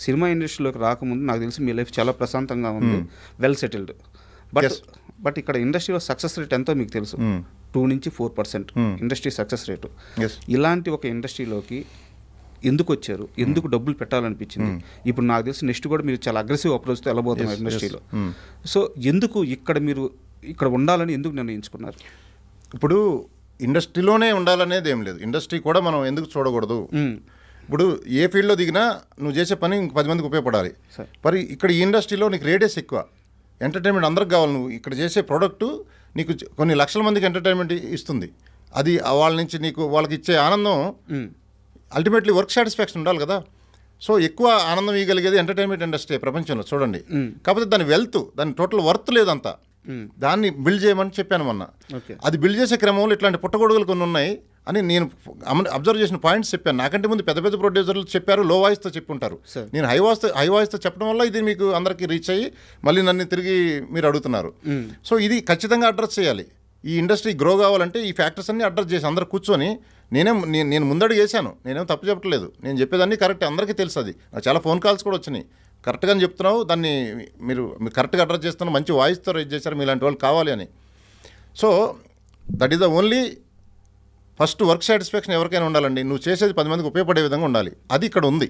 సినిమా ఇండస్ట్రీలోకి రాకముందు నాకు తెలిసి మీ లైఫ్ చాలా ప్రశాంతంగా ఉంది, వెల్ సెటిల్డ్. బట్ ఇక్కడ ఇండస్ట్రీలో సక్సెస్ రేట్ ఎంతో మీకు తెలుసు, 2 నుంచి 4% ఇండస్ట్రీ సక్సెస్ రేటు. ఇలాంటి ఒక ఇండస్ట్రీలోకి ఎందుకు వచ్చారు, ఎందుకు డబ్బులు పెట్టాలనిపించింది? ఇప్పుడు నాకు తెలిసి నెక్స్ట్ కూడా మీరు చాలా అగ్రెసివ్ అప్రోచ్తో వెళ్ళబోతున్నారు ఇండస్ట్రీలో. సో ఎందుకు ఇక్కడ మీరు ఇక్కడ ఉండాలని ఎందుకు నిర్ణయించుకున్నారు? ఇప్పుడు ఇండస్ట్రీలోనే ఉండాలనేది ఏం లేదు, ఇండస్ట్రీ కూడా మనం ఎందుకు చూడకూడదు. ఇప్పుడు ఏ ఫీల్డ్లో దిగినా నువ్వు చేసే పని ఇంక 10 మందికి ఉపయోగపడాలి. మరి ఇక్కడ ఈ ఇండస్ట్రీలో నీకు రేడియస్ ఎక్కువ, ఎంటర్టైన్మెంట్ అందరికి కావాలి. నువ్వు ఇక్కడ చేసే ప్రోడక్టు నీకు కొన్ని లక్షల మందికి ఎంటర్టైన్మెంట్ ఇస్తుంది. అది వాళ్ళ నుంచి నీకు వాళ్ళకి ఇచ్చే ఆనందం అల్టిమేట్లీ వర్క్ సాటిస్ఫాక్షన్ ఉండాలి కదా. సో ఎక్కువ ఆనందం ఇవ్వగలిగేది ఎంటర్టైన్మెంట్ ఇండస్ట్రీ ప్రపంచంలో చూడండి. కాకపోతే దాని వెల్త్, దాని టోటల్ వర్త్ లేదంతా. దాన్ని బిల్డ్ చేయమని చెప్పాను మొన్న. అది బిల్డ్ చేసే క్రమంలో ఇట్లాంటి పుట్టగొడుగులు కొన్ని ఉన్నాయి అని నేను అబ్జర్వ్ చేసిన పాయింట్స్ చెప్పాను. నాకంటే ముందు పెద్ద పెద్ద ప్రొడ్యూసర్లు చెప్పారు, లో వాయిస్తో చెప్పుంటారు. నేను హై వాయిస్తో చెప్పడం వల్ల ఇది మీకు అందరికీ రీచ్ అయ్యి మళ్ళీ నన్ను తిరిగి మీరు అడుగుతున్నారు. సో ఇది ఖచ్చితంగా అడ్రస్ చేయాలి. ఈ ఇండస్ట్రీ గ్రో కావాలంటే ఈ ఫ్యాక్టర్స్ అన్ని అడ్రస్ చేసి అందరు కూర్చొని నేను ముందడుగు వేసాను. నేనేం తప్పు చెప్పట్లేదు, నేను చెప్పేదాన్ని కరెక్ట్, అందరికీ తెలుసు. అది చాలా ఫోన్ కాల్స్ కూడా వచ్చినాయి. కరెక్ట్గా చెప్తున్నావు, దాన్ని మీరు కరెక్ట్గా అడ్రస్ చేస్తున్నావు, మంచి వాయిస్తో రేజ్ చేశారు, మీలాంటి వాళ్ళు కావాలి అని. So that is the only first work satisfaction ఎవరికైనా ఉండాలండి. నువ్వు చేసేది 10 మందికి ఉపయోగపడే విధంగా ఉండాలి. అది ఇక్కడ ఉంది.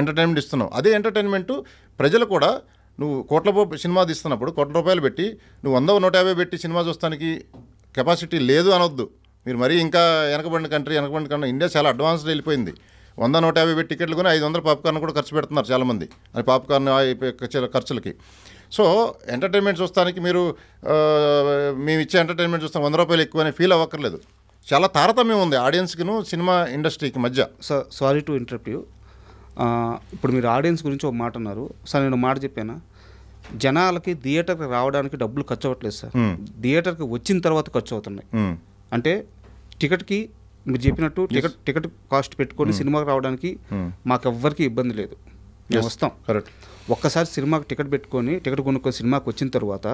ఎంటర్టైన్మెంట్ ఇస్తున్నావు, అదే ఎంటర్టైన్మెంట్ ప్రజలు కూడా. నువ్వు కోట్ల సినిమా తీస్తున్నప్పుడు కోట్ల రూపాయలు పెట్టి నువ్వు 100-150 పెట్టి సినిమా చూస్తానికి కెపాసిటీ లేదు అనొద్దు. మీరు మరీ ఇంకా వెనకబడిన కంట్రీ ఇండియా చాలా అడ్వాన్స్డ్ వెళ్ళిపోయింది. 100-150 పెట్టి టికెట్లు కొని 500 పాప్కార్న్ కూడా ఖర్చు పెడుతున్నారు చాలామంది, అది పాప్కార్న్ ఖర్చులకి. సో ఎంటర్టైన్మెంట్ చూస్తానికి మీరు మేము ఇచ్చే ఎంటర్టైన్మెంట్ చూస్తాం 100 రూపాయలు ఎక్కువ అని ఫీల్ అవ్వక్కర్లేదు. చాలా తారతమ్యం ఉంది ఆడియన్స్కిను సినిమా ఇండస్ట్రీకి మధ్య. Sorry to interrupt you. ఇప్పుడు మీరు ఆడియన్స్ గురించి ఒక మాట అన్నారు సార్. నేను మాట చెప్పానా, జనాలకి థియేటర్కి రావడానికి డబ్బులు ఖర్చు అవ్వట్లేదు సార్, థియేటర్కి వచ్చిన తర్వాత ఖర్చు అవుతున్నాయి. అంటే టికెట్కి మీరు చెప్పినట్టు టికెట్ కాస్ట్ పెట్టుకొని సినిమాకి రావడానికి మాకు ఎవ్వరికి ఇబ్బంది లేదు, మేము వస్తాం. కరెక్ట్. ఒక్కసారి సినిమాకి టికెట్ కొనుక్కొని సినిమాకి వచ్చిన తర్వాత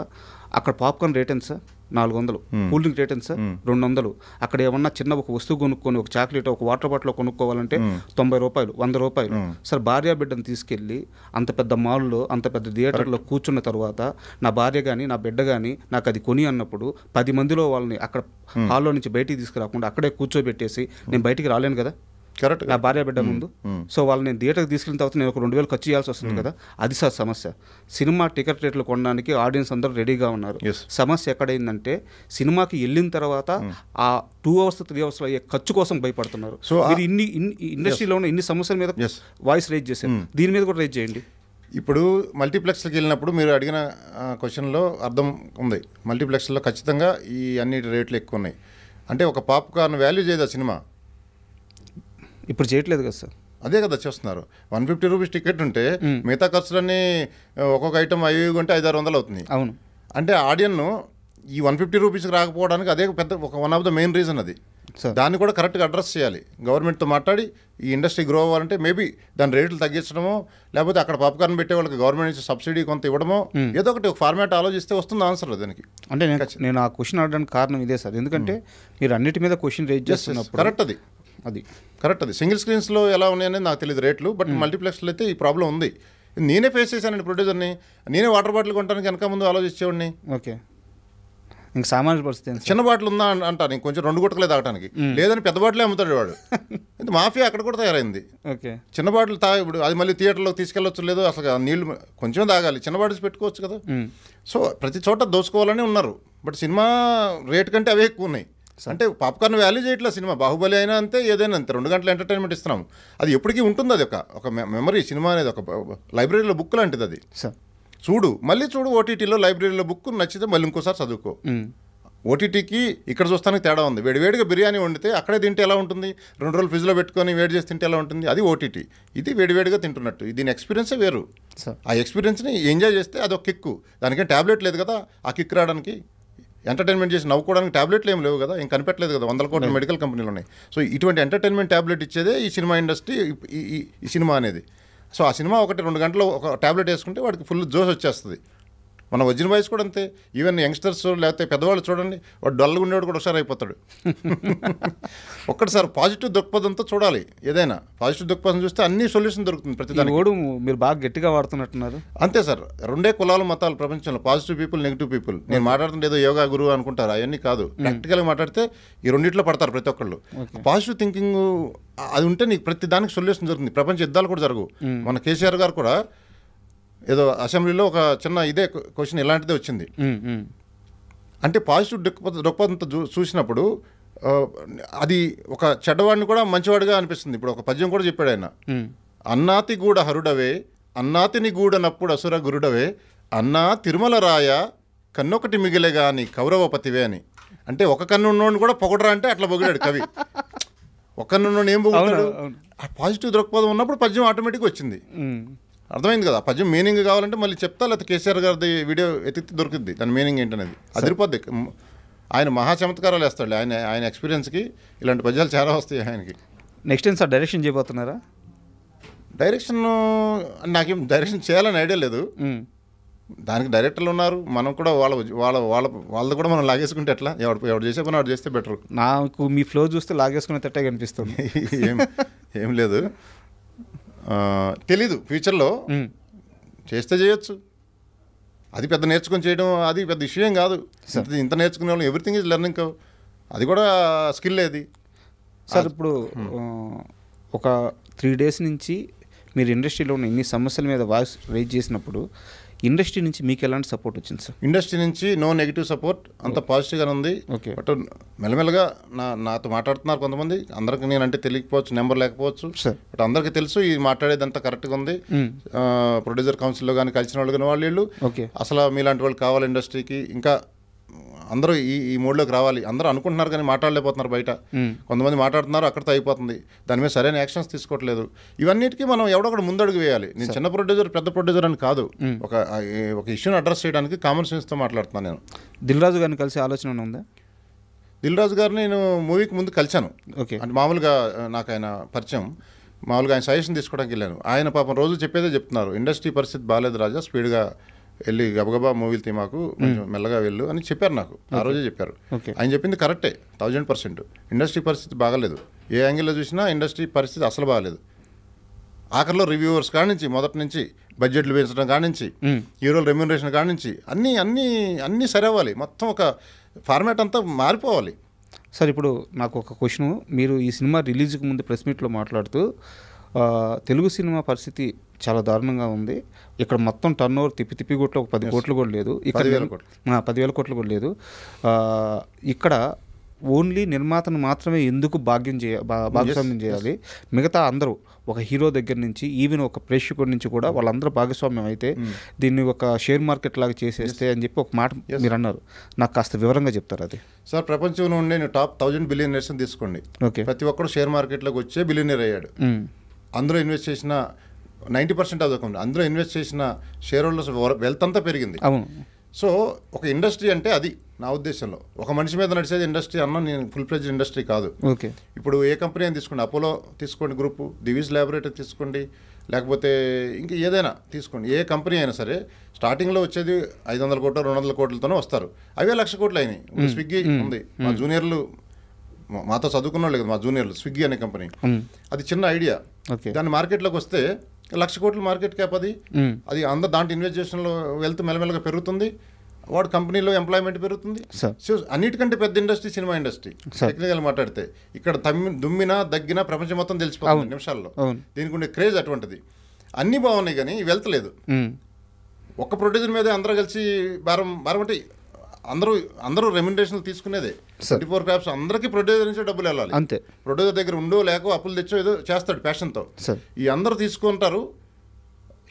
అక్కడ పాప్కార్న్ రేట్ ఎంత సార్? 400. కూల్ డ్రింక్ రేట్ ఎంత సార్? 200. అక్కడ ఏమన్నా చిన్న ఒక వస్తువు కొనుక్కొని, ఒక చాక్లెట్, ఒక వాటర్ బాటిల్ కొనుక్కోవాలంటే 90 రూపాయలు, 100 రూపాయలు. సార్ భార్య బిడ్డను తీసుకెళ్ళి అంత పెద్ద మాల్లో, అంత పెద్ద థియేటర్లో కూర్చున్న తర్వాత నా భార్య కానీ నా బిడ్డ కానీ నాకు అది కొని అన్నప్పుడు 10 మందిలో వాళ్ళని అక్కడ హాల్లో నుంచి బయటికి తీసుకురాకుండా అక్కడే కూర్చోబెట్టేసి నేను బయటికి రాలేను కదా కరెక్ట్, నా భార్య బిడ్డ ముందు. సో వాళ్ళు నేను థియేటర్కి తీసుకెళ్ళిన తర్వాత నేను ఒక 2000 ఖర్చు చేయాల్సి వస్తుంది కదా. అది సార్ సమస్య. సినిమా టికెట్ రేట్లు కొనడానికి ఆడియన్స్ అందరూ రెడీగా ఉన్నారు. సమస్య ఎక్కడైందంటే సినిమాకి వెళ్ళిన తర్వాత ఆ 2 hours 3 hours అయ్యే ఖర్చు కోసం భయపడుతున్నారు. సో మీరు ఇన్ని ఇండస్ట్రీలో ఉన్న ఇన్ని సమస్యల మీద వాయిస్ రేజ్ చేశారు, దీని మీద కూడా రేజ్ చేయండి. ఇప్పుడు మల్టీప్లెక్స్కి వెళ్ళినప్పుడు మీరు అడిగిన క్వశ్చన్లో అర్థం ఉంది. మల్టీప్లెక్స్లో ఖచ్చితంగా ఈ అన్నిటి రేట్లు ఎక్కువ ఉన్నాయి. అంటే ఒక పాప్కార్న్ వాల్యూ చేయదా సినిమా? ఇప్పుడు చేయట్లేదు కదా సార్. అదే కదా చేస్తున్నారు. 150 రూపీస్ టికెట్ ఉంటే మిగతా ఖర్చులన్నీ ఒక్కొక్క ఐటమ్ 5 కొంటే 500-600 అవుతుంది. అవును. అంటే ఆడియన్ను ఈ 150 రూపీస్కి రాకపోవడానికి అదే పెద్ద ఒక one of the main reason అది. దాన్ని కూడా కరెక్ట్గా అడ్రస్ చేయాలి. గవర్నమెంట్తో మాట్లాడి ఈ ఇండస్ట్రీ గ్రో అవ్వాలంటే మేబీ దాని రేట్లు తగ్గించడమో, లేకపోతే అక్కడ పాప్కార్న్ పెట్టే వాళ్ళకి గవర్నమెంట్ నుంచి సబ్సిడీ కొంత ఇవ్వడమో, ఏదో ఒకటి ఒక ఫార్మాట్ ఆలోచిస్తే వస్తుంది ఆన్సర్ దానికి. అంటే నేను ఆ క్వశ్చన్ అడగడానికి కారణం ఇదే సార్. ఎందుకంటే మీరు అన్నిటి మీద క్వశ్చన్ రేజ్ చేస్తున్నప్పుడు కరెక్ట్ అది కరెక్ట్. అది సింగిల్ స్క్రీన్స్లో ఎలా ఉన్నాయనేది నాకు తెలియదు రేట్లు, బట్ మల్టీప్లెక్స్లో అయితే ఈ ప్రాబ్లం ఉంది. నేనే ఫేస్ చేశానండి ప్రొడ్యూసర్ని. నేనే వాటర్ బాటిల్ కొనడానికి వెనక ముందు ఆలోచించేవాడిని. ఓకే, ఇంక సామాన్య పరిస్థితి. చిన్న బాటిల్ ఉందా అంటాను, ఇంక కొంచెం 2 గుట్టలే తాగడానికి, లేదని పెద్ద బాటిలే అమ్ముతాడు వాడు. ఇది మాఫియా అక్కడ కూడా తయారైంది. ఓకే, చిన్న బాటిల్ ఇప్పుడు అది మళ్ళీ థియేటర్లోకి తీసుకెళ్ళొచ్చు, లేదు అసలు నీళ్ళు కొంచెం తాగాలి, చిన్న బాటిల్స్ పెట్టుకోవచ్చు కదా. సో ప్రతి చోట దోచుకోవాలని ఉన్నారు, బట్ సినిమా రేట్ కంటే అవే ఎక్కువ ఉన్నాయి. అంటే పాప్కార్న్ వాల్యూ చేయట్లేదు సినిమా. బాహుబలి అయినా అంతే, ఏదైనా అంతే, 2 గంటల ఎంటర్టైన్మెంట్ ఇస్తున్నాము. అది ఎప్పటికీ ఉంటుంది. అది ఒక మెమరీ. సినిమా అనేది ఒక లైబ్రరీలో బుక్ లాంటిది. అది చూడు, మళ్ళీ చూడు, ఓటీటీలో లైబ్రరీలో బుక్ నచ్చితే మళ్ళీ ఇంకోసారి చదువుకో. ఓటీటీకి ఇక్కడ చూస్తానికి తేడా ఉంది. వేడివేడిగా బిర్యానీ వండితే అక్కడే తింటే ఎలా ఉంటుంది, 2 రోజులు ఫ్రిడ్జ్లో పెట్టుకొని వేడి చేసి తింటే ఎలా ఉంటుంది, అది ఓటీటీ. ఇది వేడివేడిగా తింటున్నట్టు. దీని ఎక్స్పీరియన్సే వేరు. ఆ ఎక్స్పీరియన్స్ని ఎంజాయ్ చేస్తే అదొక కిక్కు. దానికేం ట్యాబ్లెట్ లేదు కదా ఆ కిక్ రావడానికి. ఎంటర్టైన్మెంట్ చేసి నవ్వుకోవడానికి ట్యాబ్లెట్లు ఏం లేవు కదా, ఏం కనిపెట్టలేదు కదా, 100 కోట్ల మెడికల్ కంపెనీలు ఉన్నాయి. సో ఇటువంటి ఎంటర్టైన్మెంట్ ట్యాబ్లెట్ ఇచ్చేదే ఈ సినిమా ఇండస్ట్రీ, ఈ సినిమా అనేది. సో ఆ సినిమా 1-2 గంటలు ఒక ట్యాబ్లెట్ వేసుకుంటే వాడికి ఫుల్ జోష్ వచ్చేస్తుంది. మన వజ్రం వాయిస్ కూడా అంతే. ఈవెన్ యంగ్స్టర్స్ లేకపోతే పెద్దవాళ్ళు చూడండి, వాడు డల్గా ఉండేవాడు కూడా ఒకసారి అయిపోతాడు. ఒక్కటిసారి పాజిటివ్ దృక్పథంతో చూడాలి. ఏదైనా పాజిటివ్ దృక్పథం చూస్తే అన్ని సొల్యూషన్ దొరుకుతుంది ప్రతిదానికి. మీరు బాగా గట్టిగా వాడుతున్నట్టున్నారు. అంతే సార్, 2 కులాలు మతాలు ప్రపంచంలో, పాజిటివ్ పీపుల్, నెగిటివ్ పీపుల్. నేను మాట్లాడుతుంటే ఏదో యోగా గురువు అనుకుంటారు, అవన్నీ కాదు. ప్రాక్టికల్గా మాట్లాడితే ఈ రెండిట్లో పడతారు ప్రతి ఒక్కళ్ళు. పాజిటివ్ థింకింగ్ అది ఉంటే నీకు ప్రతి దానికి సొల్యూషన్ దొరుకుతుంది. ప్రపంచ యుద్ధాలు కూడా జరగవు. మన కేసీఆర్ గారు కూడా ఏదో అసెంబ్లీలో ఒక చిన్న ఇదే క్వశ్చన్ ఇలాంటిదే వచ్చింది. అంటే పాజిటివ్ దృక్పథంతో చూసినప్పుడు అది ఒక చెడ్డవాడిని కూడా మంచివాడిగా అనిపిస్తుంది. ఇప్పుడు ఒక పద్యం కూడా చెప్పాడు ఆయన, అన్నాతి గూడ హరుడవే అన్నాతిని గూడనప్పుడు అసుర గురుడవే అన్నా తిరుమల రాయ కన్నొకటి మిగిలే గాని కౌరవపతివే అని. అంటే ఒక కన్ను ఉన్నోడిని కూడా పొగడరా అంటే అట్లా పొగిడాడు కవి. ఒక కన్ను ఉన్నోడిని ఏం పొగుడాడు? ఆ పాజిటివ్ దృక్పథం ఉన్నప్పుడు పద్యం ఆటోమేటిక్గా వచ్చింది. అర్థమైంది కదా? పద్యం మీనింగ్ కావాలంటే మళ్ళీ చెప్తా, లేకపోతే కేసీఆర్ గారిది వీడియో ఎత్తికి దొరుకుద్ది దాని మీనింగ్ ఏంటనేది. అదిరిపోద్ది. ఆయన మహా చమత్కారాలు వేస్తాడు. ఆయన ఎక్స్పీరియన్స్కి ఇలాంటి పద్యాలు చాలా వస్తాయి ఆయనకి. నెక్స్ట్ ఏం సార్, డైరెక్షన్ చేయబోతున్నారా? డైరెక్షన్ నాకేం డైరెక్షన్ చేయాలని ఐడియా లేదు. దానికి డైరెక్టర్లు ఉన్నారు, మనం కూడా వాళ్ళది కూడా మనం లాగేసుకుంటే ఎట్లా? ఎవడు చేసే పని వాడు చేస్తే బెటర్. నాకు మీ ఫ్లో చూస్తే లాగేసుకునే తట్టే కనిపిస్తుంది. ఏం లేదు, తెలీదు. ఫ్యూచర్లో చేస్తే చేయొచ్చు. అది పెద్ద నేర్చుకొని చేయడం అది పెద్ద విషయం కాదు. ఇంత నేర్చుకునే వాళ్ళు ఎవ్రీథింగ్ ఈజ్ లెర్నింగ్. అది కూడా స్కిల్. అది సార్ ఇప్పుడు ఒక 3 days నుంచి మీరు ఇండస్ట్రీలో ఉన్న ఇన్ని సమస్యల మీద వాయిస్ రైజ్ చేసినప్పుడు ఇండస్ట్రీ నుంచి మీకు ఎలాంటి సపోర్ట్ వచ్చింది సార్? ఇండస్ట్రీ నుంచి నో నెగిటివ్ సపోర్ట్, అంత పాజిటివ్గానే ఉంది. ఓకే. బట్ మెల్లమెల్లగా నాతో మాట్లాడుతున్నారు కొంతమంది. అందరికి నేనంటే తెలియకపోవచ్చు, నెంబర్ లేకపోవచ్చు, బట్ అందరికీ తెలుసు ఈ మాట్లాడేదంతా కరెక్ట్గా ఉంది. ప్రొడ్యూసర్ కౌన్సిల్లో కానీ కలిసిన వాళ్ళు కానీ వాళ్ళు అసలు మీలాంటి వాళ్ళు కావాలి ఇండస్ట్రీకి, ఇంకా అందరూ ఈ మోడ్లోకి రావాలి. అందరూ అనుకుంటున్నారు కానీ మాట్లాడలేకపోతున్నారు. బయట కొంతమంది మాట్లాడుతున్నారు, అక్కడితో అయిపోతుంది. దాని మీద సరైన యాక్షన్స్ తీసుకోవట్లేదు. ఇవన్నిటికీ మనం ఎవడొకటి ముందడుగు వేయాలి. నేను చిన్న ప్రొడ్యూసర్ పెద్ద ప్రొడ్యూసర్ అని కాదు, ఒక ఇష్యూని అడ్రస్ చేయడానికి కామన్ సెన్స్తో మాట్లాడుతున్నాను. నేను దిల్ రాజు గారిని కలిసే ఆలోచన ఉందా? దిల్ రాజు గారిని నేను మూవీకి ముందు కలిశాను. ఓకే. అంటే మామూలుగా నాకు ఆయన పరిచయం, మామూలుగా ఆయన సజెషన్ తీసుకోవడానికి వెళ్ళాను. ఆయన పాపం రోజు చెప్పేదే చెప్తున్నారు, ఇండస్ట్రీ పరిస్థితి బాగాలేదు రాజా, స్పీడ్గా వెళ్ళి గబగబా మూవీలు తీమాకు, కొంచెం మెల్లగా వెళ్ళు అని చెప్పారు నాకు. ఆ రోజే చెప్పారు. ఆయన చెప్పింది కరెక్టే 1000%. ఇండస్ట్రీ పరిస్థితి బాగాలేదు. ఏ యాంగిల్లో చూసినా ఇండస్ట్రీ పరిస్థితి అసలు బాగాలేదు. ఆఖరిలో రివ్యూవర్స్ కాడి నుంచి, మొదటి నుంచి బడ్జెట్లు పెంచడం కాడి నుంచి, హీరోల రెమ్యూనరేషన్ కాడి నుంచి అన్నీ సరి అవ్వాలి. మొత్తం ఒక ఫార్మాట్ అంతా మారిపోవాలి. సార్ ఇప్పుడు నాకు ఒక క్వశ్చన్, మీరు ఈ సినిమా రిలీజ్కి ముందు ప్రెస్ మీట్లో మాట్లాడుతూ తెలుగు సినిమా పరిస్థితి చాలా దారుణంగా ఉంది, ఇక్కడ మొత్తం టర్న్ ఓవర్ తిప్పి కొట్లు ఒక 10 కోట్లు కూడా లేదు, ఇక్కడ 10,000 కోట్లు కూడా లేదు, ఇక్కడ ఓన్లీ నిర్మాతను మాత్రమే ఎందుకు భాగస్వామ్యం చేయాలి, మిగతా అందరూ ఒక హీరో దగ్గర నుంచి ఈవెన్ ఒక ప్రేక్షకుడి నుంచి కూడా వాళ్ళందరూ భాగస్వామ్యం అయితే దీన్ని ఒక షేర్ మార్కెట్ లాగా చేసేస్తే అని చెప్పి ఒక మాట మీరు అన్నారు. నాకు కాస్త వివరంగా చెప్తారు అది. సార్, ప్రపంచంలో ఉండే టాప్ 1000 బిలియనర్స్ తీసుకోండి. ఓకే. ప్రతి ఒక్కరు షేర్ మార్కెట్లోకి వచ్చే బిలియనర్ అయ్యాడు. అందులో ఇన్వెస్ట్ చేసిన 90% అదొకండి. అందులో ఇన్వెస్ట్ చేసిన షేర్ హోల్డర్స్ వెల్త్ అంతా పెరిగింది. అవును. సో ఒక ఇండస్ట్రీ అంటే అది నా ఉద్దేశంలో. ఒక మనిషి మీద నడిచేది ఇండస్ట్రీ అన్న, నేను ఫుల్ ఫ్లెడ్జ్డ్ ఇండస్ట్రీ కాదు. ఓకే. ఇప్పుడు ఏ కంపెనీ అని తీసుకోండి, అపోలో తీసుకోండి గ్రూపు, దివీస్ ల్యాబొరేటరీ తీసుకోండి, లేకపోతే ఇంకా ఏదైనా తీసుకోండి, ఏ కంపెనీ అయినా సరే స్టార్టింగ్లో వచ్చేది 500 కోట్లు 200 కోట్లతోనే వస్తారు. అవే 1,00,000 కోట్లు అయినాయి. స్విగ్గీ ఉంది, మా జూనియర్లు మాతో చదువుకున్న వాళ్ళు కదా, మా జూనియర్లు, స్విగ్గీ అనే కంపెనీ. అది చిన్న ఐడియా. దాని మార్కెట్లోకి వస్తే 1,00,000 కోట్ల మార్కెట్ క్యాప్. అది అందరు దాంట్లో ఇన్వెస్టిగేషన్లో వెల్త్ మెల్లమెల్లగా పెరుగుతుంది. వాడు కంపెనీలో ఎంప్లాయ్మెంట్ పెరుగుతుంది. సో అన్నిటికంటే పెద్ద ఇండస్ట్రీ సినిమా ఇండస్ట్రీ. టెక్నికల్ మాట్లాడితే ఇక్కడ దుమ్మినా దగ్గినా ప్రపంచం మొత్తం తెలిసిపోతుంది నిమిషాల్లో. దీనికి ఉండే క్రేజ్ అటువంటిది. అన్నీ బాగున్నాయి కానీ వెల్త్ లేదు. ఒక్క ప్రొడ్యూసర్ మీద అందరూ కలిసి భారం అంటే అందరూ రెమ్యునరేషన్ తీసుకునేదే. 24 క్రాప్స్ అందరికీ ప్రొడ్యూసర్ నుంచి డబ్బులు వెళ్ళాలి. అంతే. ప్రొడ్యూసర్ దగ్గర ఉండో లేకో అప్పులు తెచ్చో ఏదో చేస్తాడు ప్యాషన్తో. ఈ అందరూ తీసుకుంటారు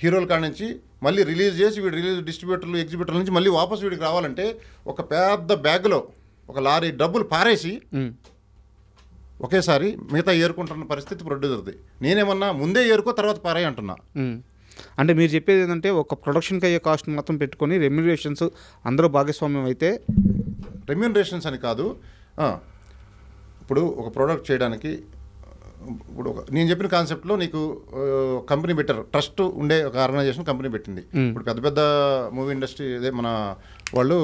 హీరోల కాడ నుంచి, మళ్ళీ రిలీజ్ చేసి వీడు రిలీజ్ డిస్ట్రిబ్యూటర్లు ఎగ్జిబ్యూటర్ల నుంచి మళ్ళీ వాపసు వీడికి రావాలంటే ఒక పెద్ద బ్యాగ్లో ఒక లారీ డబ్బులు పారేసి ఒకేసారి మిగతా ఏరుకుంటున్న పరిస్థితి ప్రొడ్యూసర్ది. నేనేమన్నా ముందే ఏరుకో తర్వాత పారాయి అంటున్నా. అంటే మీరు చెప్పేది ఏంటంటే ఒక ప్రొడక్షన్కి అయ్యే కాస్ట్ మొత్తం పెట్టుకొని రెమ్యునరేషన్స్ అందరూ భాగస్వామ్యం అయితే, రెమ్యునరేషన్స్ అని కాదు. ఇప్పుడు ఒక ప్రోడక్ట్ చేయడానికి ఇప్పుడు నేను చెప్పిన కాన్సెప్ట్లో నీకు కంపెనీ పెట్టారు, ట్రస్ట్ ఉండే ఒక ఆర్గనైజేషన్ కంపెనీ పెట్టింది. ఇప్పుడు పెద్ద పెద్ద మూవీ ఇండస్ట్రీ అదే మన వాళ్ళు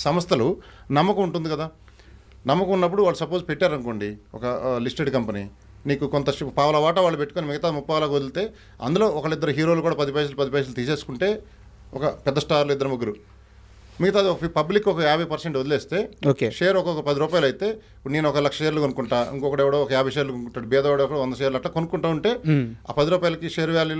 సంస్థలు నమ్మకం ఉంటుంది కదా. నమ్మకం ఉన్నప్పుడు వాళ్ళు సపోజ్ పెట్టారనుకోండి ఒక లిస్టెడ్ కంపెనీ, నీకు కొంత పావుల వాటా వాళ్ళు పెట్టుకొని మిగతా 30 వదిలితే అందులో ఒకళ్ళిద్దరు హీరోలు కూడా 10 పైసలు తీసేసుకుంటే ఒక పెద్ద స్టార్లు 2-3, మిగతా పబ్లిక్ ఒక 50% వదిలేస్తే షేర్ ఒక్కొక్క 10 రూపాయలు అయితే, ఇప్పుడు నేను ఒక 1,00,000 షేర్లు కొనుక్కుంటా, ఇంకొకటి ఎవడో ఒక 50 షేర్లు కొనుక్కుంటాడు, బేదవాడు ఒక 100 షేర్లు అట్లా కొనుక్కుంటా ఉంటే ఆ 10 రూపాయలకి షేర్ వాల్యూ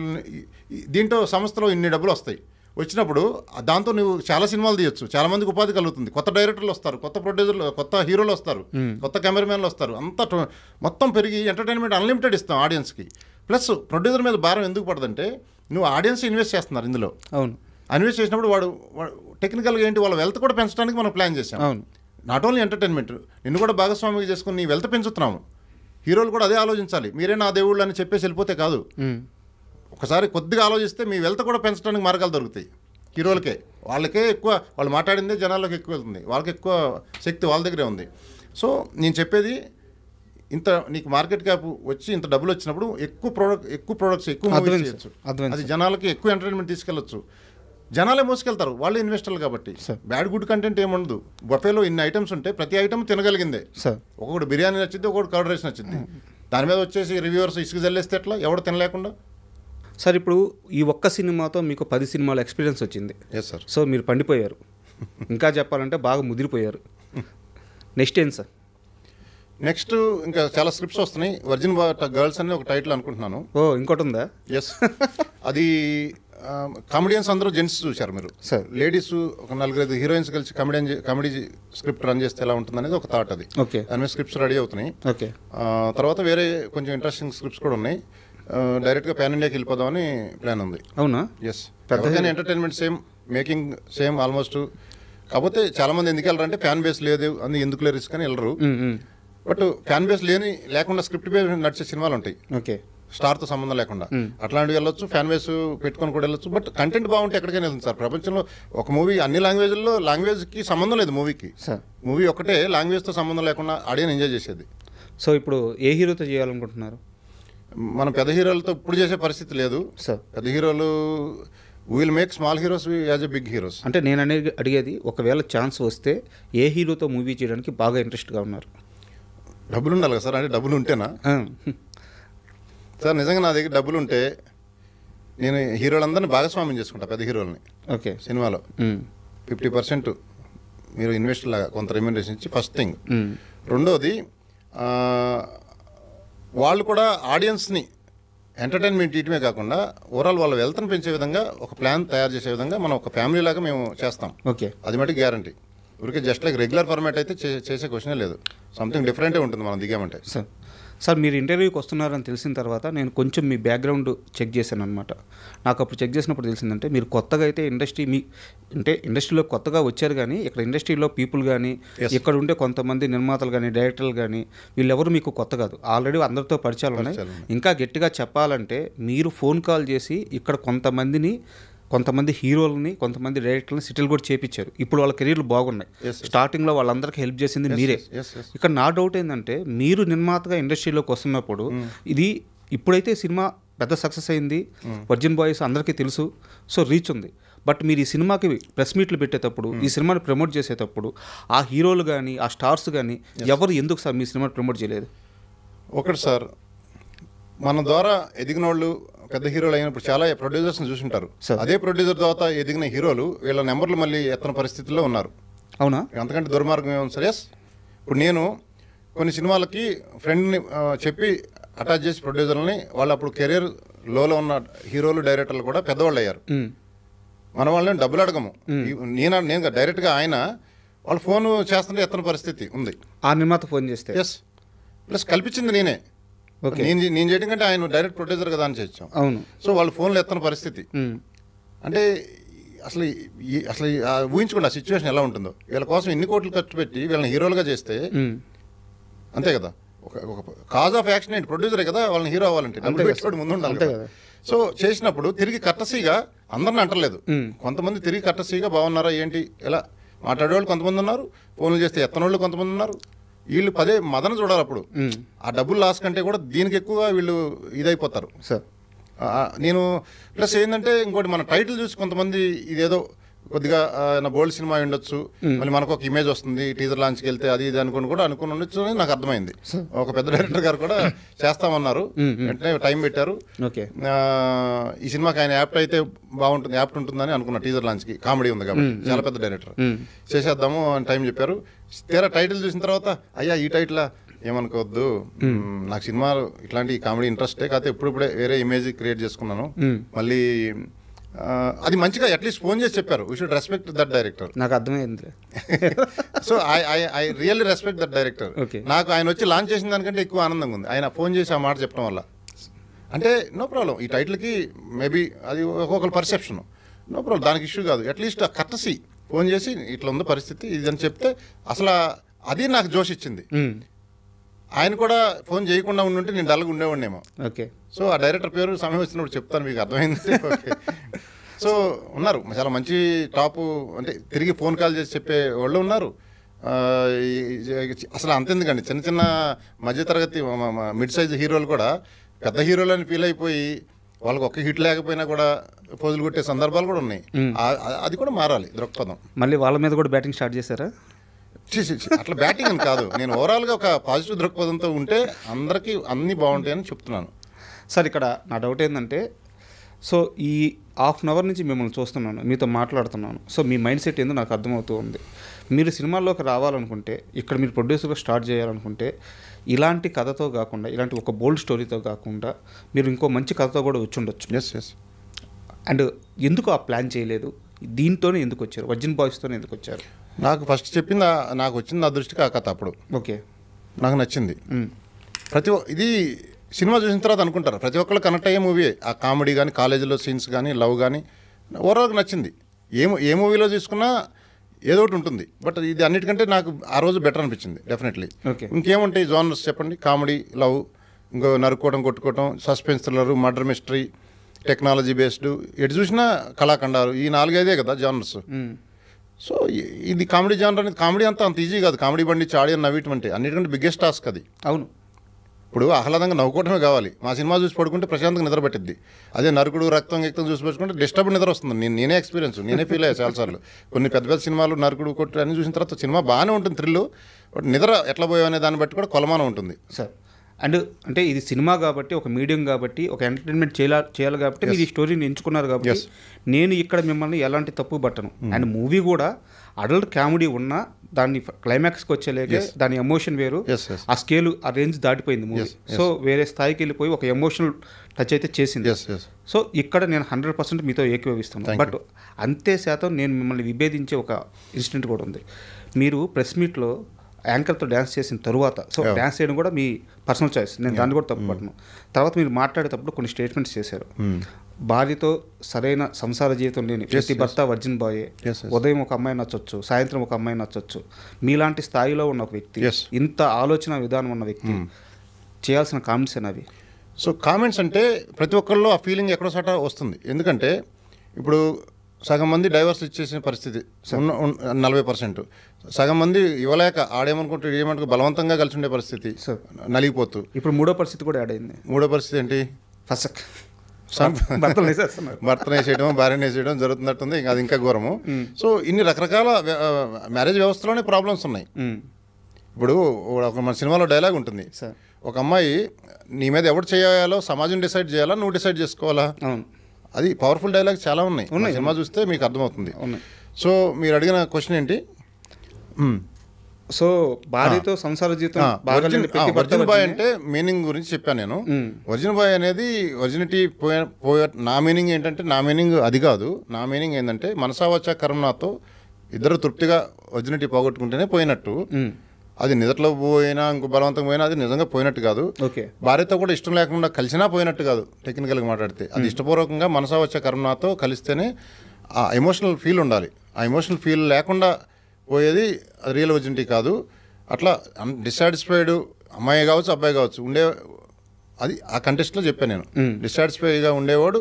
దీంట్లో సంస్థలో ఇన్ని డబ్బులు వస్తాయి. వచ్చినప్పుడు దాంతో నువ్వు చాలా సినిమాలు తీయొచ్చు, చాలా మందికి ఉపాధి కలుగుతుంది, కొత్త డైరెక్టర్లు వస్తారు, కొత్త ప్రొడ్యూసర్లు, కొత్త హీరోలు వస్తారు, కొత్త కెమెరామెన్లు వస్తారు, అంతా మొత్తం పెరిగి ఎంటర్టైన్మెంట్ అన్లిమిటెడ్ ఇస్తాం ఆడియన్స్కి. ప్లస్ ప్రొడ్యూసర్ మీద భారం ఎందుకు పడదంటే నువ్వు ఆడియన్స్ ఇన్వెస్ట్ చేస్తున్నారు ఇందులో. అవును, ఇన్వెస్ట్ చేసినప్పుడు వాడు టెక్నికల్గా ఏంటి వాళ్ళ వెల్త్ కూడా పెంచడానికి మనం ప్లాన్ చేసాం. అవును, నాట్ ఓన్లీ ఎంటర్టైన్మెంట్, నిన్ను కూడా భాగస్వామిగా చేసుకుని నీ వెల్త్ పెంచుతున్నాము. హీరోలు కూడా అదే ఆలోచించాలి, మీరే నా దేవుళ్ళు అని చెప్పేసి వెళ్ళిపోతే కాదు. ఒకసారి కొద్దిగా ఆలోచిస్తే మీ వెల్త్ కూడా పెంచడానికి మార్గాలు దొరుకుతాయి. హీరోలకే వాళ్ళకే ఎక్కువ, వాళ్ళు మాట్లాడిందే జనాల్లోకి ఎక్కువ వెళ్తుంది, వాళ్ళకి ఎక్కువ శక్తి వాళ్ళ దగ్గరే ఉంది. సో నేను చెప్పేది ఇంత నీకు మార్కెట్ క్యాప్ వచ్చి ఇంత డబ్బులు వచ్చినప్పుడు ఎక్కువ ప్రొడక్ట్స్ ఎక్కువ మూవీస్ చేయొచ్చు, అది జనాలకి ఎక్కువ ఎంటర్టైన్మెంట్ తీసుకెళ్ళొచ్చు. జనాలే మోసుకెళ్తారు, వాళ్ళే ఇన్వెస్టర్లు కాబట్టి. బ్యాడ్ గుడ్ కంటెంట్ ఏముండదు. బఫేలో ఇన్ని ఐటమ్స్ ఉంటే ప్రతి ఐటమ్ తినగలిగిందే. ఒకటి బిర్యానీ నచ్చింది, ఒకటి కర్డ్ రైస్ నచ్చింది, దాని మీద వచ్చేసి రివ్యూవర్స్ ఇసుకు జల్లేస్తే ఎట్లా, ఎవడు తినలేకుండా. సార్ ఇప్పుడు ఈ ఒక్క సినిమాతో మీకు 10 సినిమాల ఎక్స్పీరియన్స్ వచ్చింది. Yes sir. సో మీరు పండిపోయారు, ఇంకా చెప్పాలంటే బాగా ముదిరిపోయారు. నెక్స్ట్ ఏం సార్? నెక్స్ట్ ఇంకా చాలా స్క్రిప్ట్స్ వస్తున్నాయి. వర్జిన్ గర్ల్స్ అని ఒక టైటిల్ అనుకుంటున్నాను. ఓ ఇంకోటి ఉందా? ఎస్. అది కామెడియన్స్ అందరూ జెంట్స్ చూశారు మీరు సార్. లేడీస్ ఒక 4-5 హీరోయిన్స్ కలిసి కామెడీ స్క్రిప్ట్ రన్ చేస్తే ఎలా ఉంటుంది అనేది ఒక థాట్. అది ఓకే, దాని మీద స్క్రిప్ట్స్ రెడీ అవుతున్నాయి. ఓకే. తర్వాత వేరే కొంచెం ఇంట్రెస్టింగ్ స్క్రిప్ట్స్ కూడా ఉన్నాయి. డైరెక్ట్గా ప్యాన్ ఇండియాకి వెళ్ళిపోదామని ప్లాన్ ఉంది. అవునా? ఎస్. పెద్దగానే entertainment same, making same almost. కాకపోతే చాలా మంది ఎందుకు వెళ్ళరంటే ఫ్యాన్ బేస్ లేదు అని, ఎందుకు రిస్క్ అని వెళ్ళరు. బట్ ఫ్యాన్ బేస్ లేకుండా స్క్రిప్ట్ బేస్ నడిచే సినిమాలు ఉంటాయి, ఓకే, స్టార్తో సంబంధం లేకుండా. అట్లాంటివి వెళ్ళొచ్చు, ఫ్యాన్ బేస్ పెట్టుకొని కూడా వెళ్ళొచ్చు. బట్ కంటెంట్ బాగుంటే ఎక్కడికైనా వెళ్తుంది సార్. ప్రపంచంలో ఒక మూవీ అన్ని లాంగ్వేజ్లో లాంగ్వేజ్కి సంబంధం లేదు మూవీకి. మూవీ ఒకటే లాంగ్వేజ్తో సంబంధం లేకుండా ఆడియన్స్ ఎంజాయ్ చేసేది. సో ఇప్పుడు ఏ హీరోతో చేయాలనుకుంటున్నారు? మనం పెద్ద హీరోలతో ఇప్పుడు చేసే పరిస్థితి లేదు సార్. పెద్ద హీరోలు will make small heroes as a big heroes. అంటే నేను అడిగేది, ఒకవేళ ఛాన్స్ వస్తే ఏ హీరోతో మూవీ చేయడానికి బాగా ఇంట్రెస్ట్గా ఉన్నారు? డబ్బులు ఉండాలి కదా సార్. అంటే డబ్బులు ఉంటేనా సార్? నిజంగా నా దగ్గర డబ్బులు ఉంటే నేను హీరోలందరినీ భాగస్వామ్యం చేసుకుంటా, పెద్ద హీరోలని. ఓకే, సినిమాలో 50% మీరు ఇన్వెస్ట్ లాగా కొంత రెమ్యూనరేషన్ ఇచ్చి, ఫస్ట్ థింగ్. రెండోది, వాళ్ళు కూడా ఆడియన్స్ని ఎంటర్టైన్మెంట్ ఇయటమే కాకుండా ఓవరాల్ వాళ్ళ వెల్త్ని పెంచే విధంగా ఒక ప్లాన్ తయారు చేసే విధంగా మనం ఒక ఫ్యామిలీ లాగా మేము చేస్తాం. ఓకే, అది మటుకు గ్యారంటీ. ఊరికే జస్ట్ లైక్ రెగ్యులర్ ఫార్మాట్ అయితే చేసే క్వశ్చనే లేదు. సంథింగ్ డిఫరెంటే ఉంటుంది మనం దిగామంటే. సార్ మీరు ఇంటర్వ్యూకి వస్తున్నారని తెలిసిన తర్వాత నేను కొంచెం మీ బ్యాక్గ్రౌండ్ చెక్ చేశాను అనమాట. నాకు అప్పుడు చెక్ చేసినప్పుడు తెలిసిందంటే మీరు కొత్తగా అయితే ఇండస్ట్రీలో కొత్తగా వచ్చారు, కానీ ఇక్కడ ఇండస్ట్రీలో పీపుల్ కానీ ఇక్కడ ఉండే కొంతమంది నిర్మాతలు కానీ డైరెక్టర్లు కానీ వీళ్ళెవరు మీకు కొత్త కాదు, ఆల్రెడీ అందరితో పరిచయాలు ఉన్నాయి. ఇంకా గట్టిగా చెప్పాలంటే మీరు ఫోన్ కాల్ చేసి ఇక్కడ కొంతమంది హీరోలని, కొంతమంది డైరెక్టర్లని సెటిల్ కూడా చేపించారు. ఇప్పుడు వాళ్ళ కెరీర్లు బాగున్నాయి. స్టార్టింగ్లో వాళ్ళందరికీ హెల్ప్ చేసింది మీరే. ఇక్కడ నా డౌట్ ఏంటంటే, మీరు నిర్మాతగా ఇండస్ట్రీలోకి వస్తున్నప్పుడు ఇది ఇప్పుడైతే సినిమా పెద్ద సక్సెస్ అయింది, వర్జిన్ బాయ్స్ అందరికీ తెలుసు, సో రీచ్ ఉంది. బట్ మీరు ఈ సినిమాకి ప్రెస్ మీట్లు పెట్టేటప్పుడు, ఈ సినిమాని ప్రమోట్ చేసేటప్పుడు ఆ హీరోలు కానీ ఆ స్టార్స్ కానీ ఎవరు ఎందుకు సార్ మీ సినిమాని ప్రమోట్ చేయలేదు? ఒకటి సార్, మన ద్వారా ఎదిగిన వాళ్ళు పెద్ద హీరోలు అయినప్పుడు చాలా ప్రొడ్యూసర్స్ని చూసుంటారు. అదే ప్రొడ్యూసర్ తర్వాత ఎదిగిన హీరోలు వీళ్ళ నెంబర్లు మళ్ళీ ఎత్తన పరిస్థితుల్లో ఉన్నారు. అవునా? అంతకంటే దుర్మార్గం ఏమో సార్. ఎస్. ఇప్పుడు నేను కొన్ని సినిమాలకి ఫ్రెండ్ని చెప్పి అటాచ్ చేసి ప్రొడ్యూసర్లని, వాళ్ళు అప్పుడు కెరీర్ లోలో ఉన్న హీరోలు డైరెక్టర్లు కూడా పెద్దవాళ్ళు అయ్యారు. మన వాళ్ళని డబ్బులు అడగము. నేను డైరెక్ట్గా ఆయన వాళ్ళు ఫోన్ చేస్తుంటే ఎత్తన పరిస్థితి ఉంది. ఆ నిర్మాత ఫోన్ చేస్తే? ఎస్. ప్లస్ కల్పించింది నేనే. నేను చేయడం కంటే ఆయన డైరెక్ట్ ప్రొడ్యూసర్ కదా అని చేసాం. అవును. సో వాళ్ళు ఫోన్లో ఎత్తన పరిస్థితి అంటే అసలు ఊహించుకోండి ఆ సిచ్యువేషన్ ఎలా ఉంటుందో. వీళ్ళ కోసం ఎన్ని కోట్లు ఖర్చు పెట్టి వీళ్ళని హీరోలుగా చేస్తే అంతే కదా. ఒక కాజ్ ఆఫ్ యాక్షన్ ఏంటి? ప్రొడ్యూసరే కదా వాళ్ళని హీరో అవ్వాలంటే డబ్బులు పెట్టుకోవడం ముందు ఉండాలి కదా. సో చేసినప్పుడు తిరిగి కట్టసీగా అందరిని అంటలేదు, కొంతమంది తిరిగి కట్టసీగా బాగున్నారా ఏంటి ఎలా మాట్లాడేవాళ్ళు కొంతమంది ఉన్నారు, ఫోన్లు చేస్తే ఎత్తనోళ్ళు కొంతమంది ఉన్నారు. వీళ్ళు పదే మదన చూడాలి. అప్పుడు ఆ డబ్బులు లాస్ కంటే కూడా దీనికి ఎక్కువ వీళ్ళు ఇదైపోతారు సార్. నేను ప్లస్ ఏంటంటే ఇంకోటి, మన టైటిల్ చూసి కొంతమంది ఇదేదో కొద్దిగా నా బోల్డ్ సినిమా ఉండొచ్చు, మళ్ళీ మనకు ఒక ఇమేజ్ వస్తుంది టీజర్ లాంచ్కి వెళ్తే అది ఇది అనుకుని ఉండొచ్చు అని నాకు అర్థమైంది. ఒక పెద్ద డైరెక్టర్ గారు కూడా చేస్తామన్నారు, వెంటనే టైం పెట్టారు. ఈ సినిమాకి ఆయన యాప్ట్ అయితే బాగుంటుంది, యాప్ట్ ఉంటుందని అనుకున్నా. టీజర్ లాంచ్కి కామెడీ ఉంది కాబట్టి చాలా పెద్ద డైరెక్టర్, చేసేద్దాము అని టైం చెప్పారు. తీరా టైటిల్ చూసిన తర్వాత అయ్యా ఈ టైటిల్ ఏమనుకోవద్దు, నాకు సినిమాలు ఇట్లాంటి కామెడీ ఇంట్రెస్టే, కాకపోతే ఇప్పుడిప్పుడే వేరే ఇమేజ్ క్రియేట్ చేసుకున్నాను, మళ్ళీ అది మంచిగా అట్లీస్ట్ ఫోన్ చేసి చెప్పారు, we should respect that director. నాకు అర్థమైంది. So I really respect that director. నాకు ఆయన వచ్చి లాంచ్ చేసిన దానికంటే ఎక్కువ ఆనందంగా ఉంది ఆయన ఫోన్ చేసి ఆ మాట చెప్పడం వల్ల. అంటే నో ప్రాబ్లం, ఈ టైటిల్కి మేబీ అది ఒక్కొక్కరు పర్సెప్షన్, నో ప్రాబ్లం, దానికి ఇష్యూ కాదు. అట్లీస్ట్ ఆ కర్టసీ ఫోన్ చేసి ఇట్లా ఉంది పరిస్థితి ఇది అని చెప్తే అసలు అది నాకు జోష్ ఇచ్చింది. ఆయన కూడా ఫోన్ చేయకుండా ఉండుంటే నేను డల్గా ఉండేవాడినేమో. ఓకే. సో ఆ డైరెక్టర్ పేరు సమయం వచ్చినప్పుడు చెప్తాను, మీకు అర్థమైంది. ఓకే. సో ఉన్నారు చాలా మంచి టాపు, అంటే తిరిగి ఫోన్ కాల్ చేసి చెప్పే వాళ్ళు ఉన్నారు. అసలు అంతెందుకండి, చిన్న చిన్న మధ్యతరగతి మిడ్ సైజ్ హీరోలు కూడా పెద్ద హీరోలని ఫీల్ అయిపోయి వాళ్ళకి ఒక్క హిట్ లేకపోయినా కూడా పోజులు కొట్టే సందర్భాలు కూడా ఉన్నాయి. అది కూడా మారాలి దృక్పథం. మళ్ళీ వాళ్ళ మీద కూడా బ్యాటింగ్ స్టార్ట్ చేశారా? అట్లా బ్యాటింగ్ అని కాదు, నేను ఓవరాల్గా ఒక పాజిటివ్ దృక్పథంతో ఉంటే అందరికీ అన్నీ బాగుంటాయని చెప్తున్నాను. సార్ ఇక్కడ నా డౌట్ ఏంటంటే, సో ఈ హాఫ్ అన్ అవర్ నుంచి మిమ్మల్ని చూస్తున్నాను, మీతో మాట్లాడుతున్నాను. సో మీ మైండ్ సెట్ ఏందో నాకు అర్థమవుతూ ఉంది. మీరు సినిమాల్లోకి రావాలనుకుంటే, ఇక్కడ మీరు ప్రొడ్యూసర్గా స్టార్ట్ చేయాలనుకుంటే, ఇలాంటి కథతో కాకుండా, ఇలాంటి ఒక బోల్డ్ స్టోరీతో కాకుండా మీరు ఇంకో మంచి కథతో కూడా వచ్చి ఉండొచ్చు. ఎస్. అండ్ ఎందుకు ఆ ప్లాన్ చేయలేదు? దీంతోనే ఎందుకు వచ్చారు? వర్జిన్ బాయ్స్తోనే ఎందుకు వచ్చారు? నాకు ఫస్ట్ చెప్పింది, నాకు వచ్చింది ఆ దృష్టికి ఆ కథ. అప్పుడు ఓకే, నాకు నచ్చింది. ఇది సినిమా చూసిన తర్వాత అనుకుంటారు ప్రతి ఒక్కళ్ళు కనెక్ట్ అయ్యే మూవీ. ఆ కామెడీ కానీ, కాలేజీలో సీన్స్ కానీ, లవ్ కానీ ఓవరాల్గా నచ్చింది. ఏ మూవీలో తీసుకున్నా ఏదో ఒకటి ఉంటుంది. బట్ ఇది అన్నిటికంటే నాకు ఆ రోజు బెటర్ అనిపించింది డెఫినెట్లీ. ఓకే. ఇంకేముంటాయి జానర్స్ చెప్పండి? కామెడీ, లవ్, ఇంకో నరుక్కోవడం, కొట్టుకోవడం, suspense thriller, murder mystery, technology based, ఎటు చూసినా కళాఖండాలు, ఈ 4-5 కదా జానర్స్. సో ఇది కామెడీ జానర్ అనేది, కామెడీ అంత ఈజీ కాదు. కామెడీ బండి ఆడియన్ నవ్వటం అంటే అన్నిటికంటే బిగ్గెస్ట్ టాస్క్ అది. అవును. ఇప్పుడు ఆహ్లాదంగా నవ్వుకోవటమే కావాలి. మా సినిమా చూసి పడుకుంటే ప్రశాంతంగా నిద్ర పట్టిద్ది. అదే నరుకుడు, రక్తం చూసి పడుకుంటే డిస్టర్బ్ నిద్ర వస్తుంది. నేనే ఎక్స్పీరియన్స్, నేనే ఫీల్ అయ్యా చాలాసార్లు. కొన్ని పెద్ద పెద్ద సినిమాలు నరుకుడు, కొట్టు అన్ని చూసిన తర్వాత సినిమా బాగానే ఉంటుంది థ్రిల్, బట్ నిద్ర ఎట్లా పోయావనే దాన్ని బట్టి కూడా కొలమానం ఉంటుంది. సార్ అండ్ అంటే ఇది సినిమా కాబట్టి, ఒక మీడియం కాబట్టి, ఒక ఎంటర్టైన్మెంట్ చేయాలి కాబట్టి మీరు ఈ స్టోరీని ఎంచుకున్నారు కాబట్టి నేను ఇక్కడ మిమ్మల్ని ఎలాంటి తప్పు పట్టను. అండ్ మూవీ కూడా అడల్ట్ కామెడీ ఉన్నా దాన్ని క్లైమాక్స్కి వచ్చేలేక దాని ఎమోషన్ వేరు, ఆ స్కేల్, ఆ రేంజ్ దాటిపోయింది మూవీ. సో వేరే స్థాయికి వెళ్ళిపోయి ఒక ఎమోషనల్ టచ్ అయితే చేసింది. సో ఇక్కడ నేను 100% మీతో ఏకీభవిస్తున్నాను. బట్ అంతే శాతం నేను మిమ్మల్ని విభేదించే ఒక ఇన్సిడెంట్ కూడా ఉంది. మీరు ప్రెస్ మీట్లో యాంకర్తో డ్యాన్స్ చేసిన తరువాత, సో డ్యాన్స్ చేయడం కూడా మీ పర్సనల్ చాయిస్, నేను దాన్ని కూడా తప్పుపట్టను. తర్వాత మీరు మాట్లాడేటప్పుడు కొన్ని స్టేట్మెంట్స్ చేశారు. భార్యతో సరైన సంసార జీవితం లేని ప్రతి భర్త వర్జిన్ బాయే. ఉదయం ఒక అమ్మాయి నచ్చొచ్చు, సాయంత్రం ఒక అమ్మాయి నచ్చొచ్చు. మీలాంటి స్థాయిలో ఉన్న ఒక వ్యక్తి, ఇంత ఆలోచన విధానం ఉన్న వ్యక్తి చేయాల్సిన కామెంట్స్ అవి. సో కామెంట్స్ అంటే ప్రతి ఒక్కరిలో ఆ ఫీలింగ్ ఎక్కడో చోట వస్తుంది. ఎందుకంటే ఇప్పుడు సగం మంది డైవర్స్ ఇచ్చేసిన పరిస్థితి 40%, సగం మంది ఇవ్వలేక ఆడేమనుకుంటే ఏమనుకో బలవంతంగా కలిసి ఉండే పరిస్థితి నలిగిపోతూ. ఇప్పుడు మూడో పరిస్థితి కూడా యాడ్ అయింది. మూడో పరిస్థితి ఏంటి? ఫసక్ భర్తను వేసేయడం, భార్యను వేసేయడం జరుగుతున్నట్టుంది. అది ఇంకా ఘోరము. సో ఇన్ని రకరకాల మ్యారేజ్ వ్యవస్థలోనే ప్రాబ్లమ్స్ ఉన్నాయి. ఇప్పుడు ఒక మన సినిమాలో డైలాగ్ ఉంటుంది, ఒక అమ్మాయి నీ మీద ఎవరు చేయాలో సమాజం డిసైడ్ చేయాలా, నువ్వు డిసైడ్ చేసుకోవాలా. అది పవర్ఫుల్ డైలాగ్ చాలా ఉన్నాయి. సినిమా చూస్తే మీకు అర్థమవుతుంది. సో మీరు అడిగిన క్వశ్చన్ ఏంటి? సో భార్యతో సంసార జీవితం. వర్జిన్ బాయ్ అంటే మీనింగ్ గురించి చెప్పాను నేను. వర్జిన్ బాయ్ అనేది వర్జినిటీ నా మీనింగ్ ఏంటంటే, నా మీనింగ్ అది కాదు. నా మీనింగ్ ఏంటంటే మనసావచ కర్మనాతో ఇద్దరు తృప్తిగా వర్జినిటీ పోగొట్టుకుంటేనే పోయినట్టు. అది నిజట్లో పోయినా, ఇంకో బలవంతంగా పోయినా అది నిజంగా పోయినట్టు కాదు. భార్యతో కూడా ఇష్టం లేకుండా కలిసినా పోయినట్టు కాదు. టెక్నికల్గా మాట్లాడితే అది ఇష్టపూర్వకంగా మనసావచ కర్మనాతో కలిస్తేనే ఆ ఎమోషనల్ ఫీల్ ఉండాలి. ఆ ఎమోషనల్ ఫీల్ లేకుండా పోయేది రియల్ వర్జినిటీ కాదు. అట్లా డిస్సాటిస్ఫైడ్ అమ్మాయి కావచ్చు, అబ్బాయి కావచ్చు ఉండే, అది ఆ కంటెస్ట్లో చెప్పాను నేను. డిస్సాటిస్ఫైగా ఉండేవాడు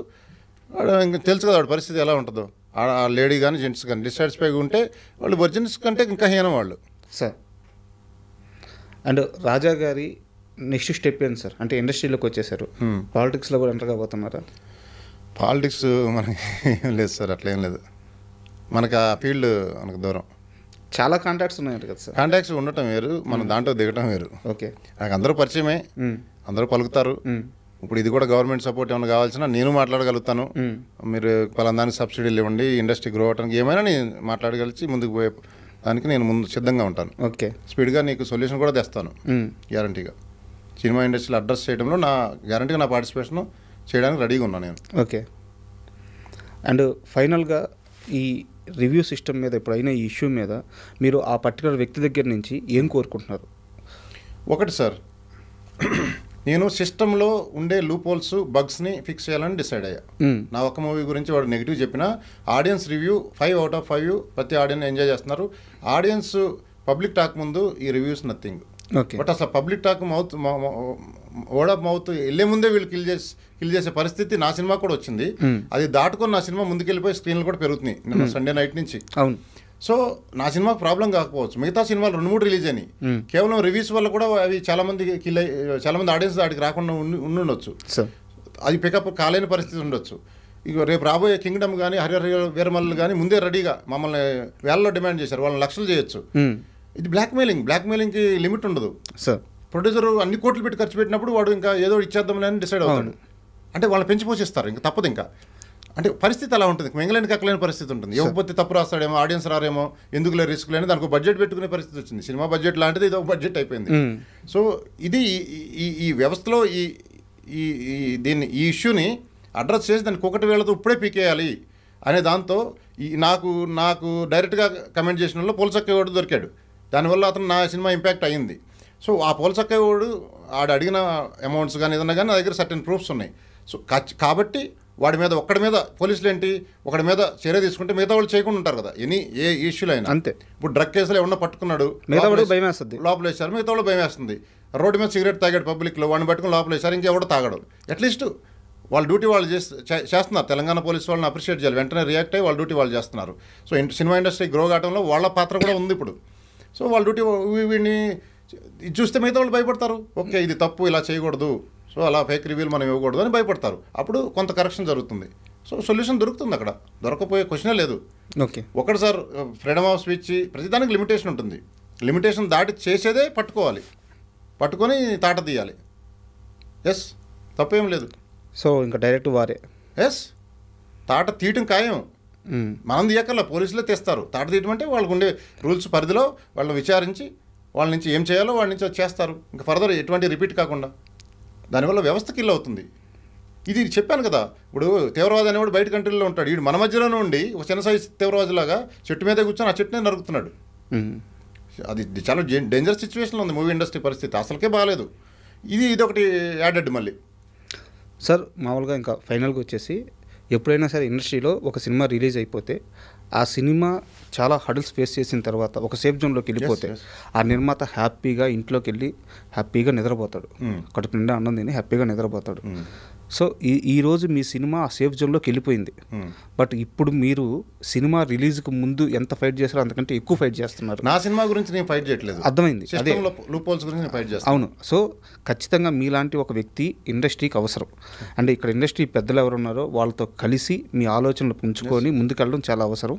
ఇంకా తెలుసు కదా వాడి పరిస్థితి ఎలా ఉంటుందో. ఆ లేడీ కానీ జెంట్స్ కానీ డిస్సాటిస్ఫైగా ఉంటే వాళ్ళు వర్జిన్స్ కంటే ఇంకా హీనం వాళ్ళు. సార్ అండ్ రాజా గారి నెక్స్ట్ స్టెప్ ఏంటి సార్? అంటే ఇండస్ట్రీలోకి వచ్చేసారు, పాలిటిక్స్లో కూడా ఎంటర్ కాబోతున్నారా? పాలిటిక్స్ మనకి ఏం లేదు సార్, అట్లేం లేదు. మనకు ఆ ఫీల్డ్ మనకు దూరం. చాలా కాంటాక్ట్స్ ఉన్నాయంట కదా సార్? కాంటాక్ట్స్ ఉండటం వేరు, మనం దాంట్లో దిగటం వేరు. ఓకే. నాకు అందరూ పరిచయమే, అందరూ పలుకుతారు. ఇప్పుడు ఇది కూడా గవర్నమెంట్ సపోర్ట్ ఏమైనా కావాల్సిన నేను మాట్లాడగలుగుతాను. మీరు పలానానికి సబ్సిడీలు ఇవ్వండి, ఇండస్ట్రీ గ్రో అవడానికి ఏమైనా నేను మాట్లాడగలిచి ముందుకు పోయే దానికి నేను ముందు సిద్ధంగా ఉంటాను. ఓకే. స్పీడ్గా నీకు సొల్యూషన్ కూడా తెస్తాను గ్యారంటీగా. సినిమా ఇండస్ట్రీలో అడ్రస్ చేయడంలో నా గ్యారంటీగా నా పార్టిసిపేషన్ చేయడానికి రెడీగా ఉన్నాను నేను. ఓకే. అండ్ ఫైనల్గా ఈ రివ్యూ సిస్టమ్ మీద ఎప్పుడైనా ఈ ఇష్యూ మీద మీరు ఆ పర్టికులర్ వ్యక్తి దగ్గర నుంచి ఏం కోరుకుంటున్నారు? ఒకటి సార్, నేను సిస్టంలో ఉండే లూప్ హోల్స్ బగ్స్ని ఫిక్స్ చేయాలని డిసైడ్ అయ్యా. నా ఒక్క మూవీ గురించి వాడు నెగిటివ్ చెప్పినా ఆడియన్స్ రివ్యూ 5/5 ప్రతి ఆడియన్స్ ఎంజాయ్ చేస్తున్నారు. ఆడియన్స్ పబ్లిక్ టాక్ ముందు ఈ రివ్యూస్ నథింగ్. బట్ అసలు public talk word of mouth వెళ్ళే ముందే వీళ్ళు కిల్ చేసే పరిస్థితి నా సినిమా కూడా వచ్చింది. అది దాటుకొని నా సినిమా ముందుకెళ్ళిపోయి స్క్రీన్లు కూడా పెరుగుతున్నాయి నిన్న సండే నైట్ నుంచి. అవును. సో నా సినిమాకి ప్రాబ్లం కాకపోవచ్చు, మిగతా సినిమాలు 2-3 రిలీజ్ అయినాయి. కేవలం రివ్యూస్ వల్ల కూడా అవి చాలా మంది ఆడియన్స్ వాటికి రాకుండా ఉండొచ్చు. అది పికప్ కాలేని పరిస్థితి ఉండొచ్చు. ఇక రేపు రాబోయే కింగ్డమ్ కానీ హరిహర వీరమల్లు కానీ ముందే రెడీగా మమ్మల్ని వేలలో డిమాండ్ చేశారు, వాళ్ళని లక్షలు చేయొచ్చు. ఇది బ్లాక్మెయిలింగ్కి లిమిట్ ఉండదు సార్. ప్రొడ్యూసర్ అన్ని కోట్లు పెట్టి ఖర్చు పెట్టినప్పుడు వాడు ఇంకా ఏదో ఇచ్చేద్దామని అని డిసైడ్ అవుతాడు. అంటే వాళ్ళని పెంచి పోషిస్తారు, ఇంకా తప్పదు. ఇంకా అంటే పరిస్థితి అలా ఉంటుంది, మింగలేని కక్కలేని పరిస్థితి ఉంటుంది. ఇవ్వకపోతే తప్పు రాస్తాడేమో, ఆడియన్స్ రారేమో, ఎందుకులే రిస్క్ లేని దానికి బడ్జెట్ పెట్టుకునే పరిస్థితి వచ్చింది. సినిమా బడ్జెట్ లాంటిది ఇది ఒక బడ్జెట్ అయిపోయింది. సో ఇది ఈ వ్యవస్థలో ఈ ఇష్యూని అడ్రస్ చేసి దాన్ని ఒకటి వేళతో ఇప్పుడే పీకేయాలి అనే దాంతో నాకు డైరెక్ట్గా కమెంట్ చేసిన వాళ్ళు పోల్చక్కేవాడు దొరికాడు. దానివల్ల అతను నా సినిమా ఇంపాక్ట్ అయ్యింది. సో ఆ పోల్చక్కేవాడు ఆడ అడిగిన అమౌంట్స్ కానీ ఏదన్నా కానీ నా దగ్గర సర్టెన్ ప్రూఫ్స్ ఉన్నాయి. సో కాబట్టి వాడి మీద ఒక్కడి మీద పోలీసులు ఏంటి ఒకడి మీద చర్య తీసుకుంటే మిగతా వాళ్ళు చేయకుండా ఉంటారు కదా, ఏ ఇష్యూలు అయినా అంతే. ఇప్పుడు డ్రగ్ కేసులో ఎవరన్నా పట్టుకున్నాడు, లోపల వేశారు, మిగతా వాళ్ళు భయం వేస్తుంది. రోడ్డు మీద సిగరెట్ తాగాడు పబ్లిక్లో, వాడిని పట్టుకుని లోపల వేశారు, ఇంకెవడో తాగాడు. అట్లీస్ట్ వాళ్ళ డ్యూటీ వాళ్ళు చేస్తున్నారు. తెలంగాణ పోలీసు వాళ్ళని అప్రిషియేట్ చేయాలి, వెంటనే రియాక్ట్ అయ్యి వాళ్ళ డ్యూటీ వాళ్ళు చేస్తున్నారు. సో సినిమా ఇండస్ట్రీ గ్రో కావడంలో వాళ్ళ పాత్ర కూడా ఉంది ఇప్పుడు. సో వాళ్ళ డ్యూటీ వీడిని చూస్తే మిగతా వాళ్ళు భయపడతారు, ఓకే ఇది తప్పు, ఇలా చేయకూడదు, సో అలా ఫేక్ రివ్యూలు మనం ఇవ్వకూడదు అని భయపడతారు. అప్పుడు కొంత కరెక్షన్ జరుగుతుంది. సో సొల్యూషన్ దొరుకుతుంది, అక్కడ దొరకపోయే క్వశ్చనే లేదు. ఓకే ఒకటి సార్, ఫ్రీడమ్ ఆఫ్ స్పీచ్ ప్రతిదానికి లిమిటేషన్ ఉంటుంది. లిమిటేషన్ దాటి చేసేదే పట్టుకొని తాట తీయాలి. ఎస్ తప్పేం లేదు. సో ఇంకా డైరెక్ట్ వారే ఎస్ తాట తీయటం ఖాయం. మనం తీయకల్లా పోలీసులే తెస్తారు. తాట తీయటం అంటే వాళ్ళకు ఉండే రూల్స్ పరిధిలో వాళ్ళని విచారించి వాళ్ళ నుంచి ఏం చేయాలో వాళ్ళ నుంచి చేస్తారు. ఇంకా ఫర్దర్ ఎటువంటి రిపీట్ కాకుండా. దానివల్ల వ్యవస్థ కిల్ అవుతుంది. ఇది చెప్పాను కదా, ఇప్పుడు తీవ్రవాది అనేవాడు బయట కంట్రీలో ఉంటాడు, వీడు మన మధ్యలోనే ఉండి ఒక చిన్న సైజు తీవ్రవాదిలాగా చెట్టు మీదే కూర్చొని ఆ చెట్టునే నరుకుతున్నాడు. అది చాలా డేంజరస్ సిచ్యువేషన్లో ఉంది మూవీ ఇండస్ట్రీ పరిస్థితి, అసలుకే బాగాలేదు. ఇది ఒకటి యాడెడ్ మళ్ళీ. సార్ మామూలుగా ఇంకా ఫైనల్గా వచ్చేసి ఎప్పుడైనా సరే ఇండస్ట్రీలో ఒక సినిమా రిలీజ్ అయిపోతే ఆ సినిమా చాలా హడల్స్ ఫేస్ చేసిన తర్వాత ఒక సేఫ్ జోన్లోకి వెళ్ళిపోతే ఆ నిర్మాత హ్యాపీగా ఇంట్లోకి వెళ్ళి హ్యాపీగా నిద్రపోతాడు, కడుపు నిండా అన్నం తిని హ్యాపీగా నిద్రపోతాడు. సో ఈరోజు మీ సినిమా ఆ సేఫ్ జోన్లోకి వెళ్ళిపోయింది. బట్ ఇప్పుడు మీరు సినిమా రిలీజ్కి ముందు ఎంత ఫైట్ చేస్తారో అంతకంటే ఎక్కువ ఫైట్ చేస్తున్నారు. నా సినిమా గురించి నేను ఫైట్ చేయట్లేదు, అర్థమైంది. అదే లూప్ హోల్స్ గురించి ఫైట్ చేస్తాను. అవును. సో ఖచ్చితంగా మీలాంటి ఒక వ్యక్తి ఇండస్ట్రీకి అవసరం. అంటే ఇక్కడ ఇండస్ట్రీ పెద్దలు ఎవరు ఉన్నారో వాళ్ళతో కలిసి మీ ఆలోచనలు పుంజుకొని ముందుకెళ్ళడం చాలా అవసరం.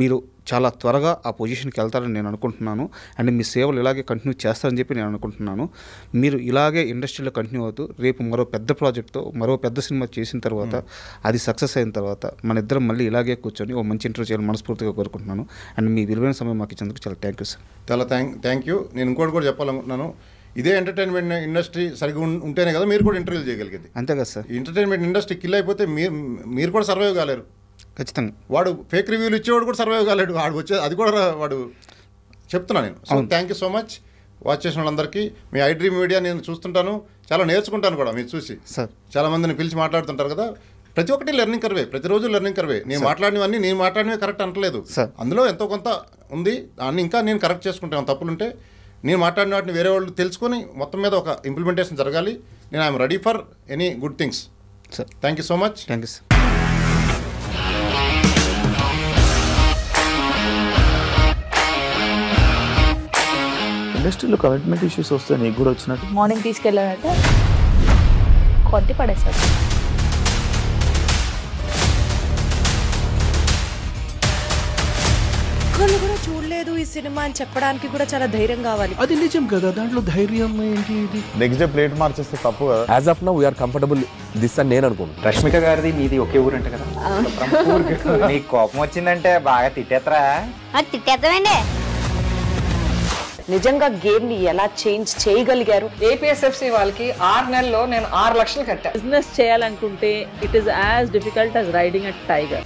మీరు చాలా త్వరగా ఆ పొజిషన్కి వెళ్తారని నేను అనుకుంటున్నాను. అండ్ మీ సేవలు ఇలాగే కంటిన్యూ చేస్తారని చెప్పి నేను అనుకుంటున్నాను. మీరు ఇలాగే ఇండస్ట్రీలో కంటిన్యూ అవుతూ రేపు మరో పెద్ద ప్రాజెక్ట్తో మరో పెద్ద సినిమా చేసిన తర్వాత అది సక్సెస్ అయిన తర్వాత మన ఇద్దరం మళ్ళీ ఇలాగే కూర్చొని ఓ మంచి ఇంటర్వ్యూ చేయాలని మనస్ఫూర్తిగా కోరుకుంటున్నాను. అండ్ మీ విలువైన సమయం మాకు ఇచ్చేందుకు చాలా థ్యాంక్ యూ సార్. చాలా థ్యాంక్ యూ. నేను ఇంకోటి కూడా చెప్పాలనుకుంటున్నాను, ఇదే ఎంటర్టైన్మెంట్ ఇండస్ట్రీ సరిగ్గా ఉంటేనే కదా మీరు కూడా ఇంటర్వ్యూలు చేయగలిగేది. అంతే కదా సార్. ఎంటర్టైన్మెంట్ ఇండస్ట్రీ కిల్ అయిపోతే మీరు కూడా సర్వైవ్ కాలేరు. ఖచ్చితంగా వాడు ఫేక్ రివ్యూలు ఇచ్చేవాడు కూడా సర్వైవ్ కాలేడు, వాడు వచ్చే అది కూడా వాడు చెప్తున్నాను నేను. So thank you so much watch చేసిన వాళ్ళందరికీ. మీ ఐ డ్రీమ్ మీడియా నేను చూస్తుంటాను, చాలా నేర్చుకుంటాను కూడా మీరు చూసి. సార్ చాలా మందిని పిలిచి మాట్లాడుతుంటారు కదా, ప్రతి ఒక్కటి లెర్నింగ్ కర్వే, ప్రతిరోజు లెర్నింగ్ కర్వే. నేను మాట్లాడినవే కరెక్ట్ అంటలేదు, అందులో ఎంతో కొంత ఉంది, దాన్ని ఇంకా నేను కరెక్ట్ చేసుకుంటాను. తప్పులుంటే నేను మాట్లాడిన వాటిని వేరే వాళ్ళు తెలుసుకొని మొత్తం మీద ఒక ఇంప్లిమెంటేషన్ జరగాలి. నేను I'm ready for any good things. Sir thank you so much. Thank you sir. ఇండస్ట్రీలో కమిట్మెంట్ ఇష్యూస్ వస్తే నీకు కూడా వచ్చినట్టు మార్నింగ్ తీసుకెళ్ళాడంటే కొట్టి పడేసాడు. ఒక్కళ్ళు కూడా చూడలేదు ఈ సినిమా అని చెప్పడానికి కూడా చాలా ధైర్యం కావాలి. అది నిజం కదా, దాంట్లో ధైర్యం ఏంటి? ఇది నెక్స్ట్ డే ప్లేట్ మార్చేస్తే తప్పు కదా. As of now we are comfortable this అని నేను అనుకుంటున్నాను. రష్మిక గారిది మీది ఒకే ఊరు అంట కదా. నీకు కోపం వచ్చిందంటే బాగా తిట్టేత్తరా? తిట్టేద్దామండి. నిజంగా గేమ్ ని ఎలా చేంజ్ చేయగలిగారు? ఏపీఎస్ఎఫ్సి వాళ్ళకి 6 నెలల్లో నేను 6 లక్షలు కట్టా. బిజినెస్ చేయాలనుకుంటే it is as difficult as riding a tiger.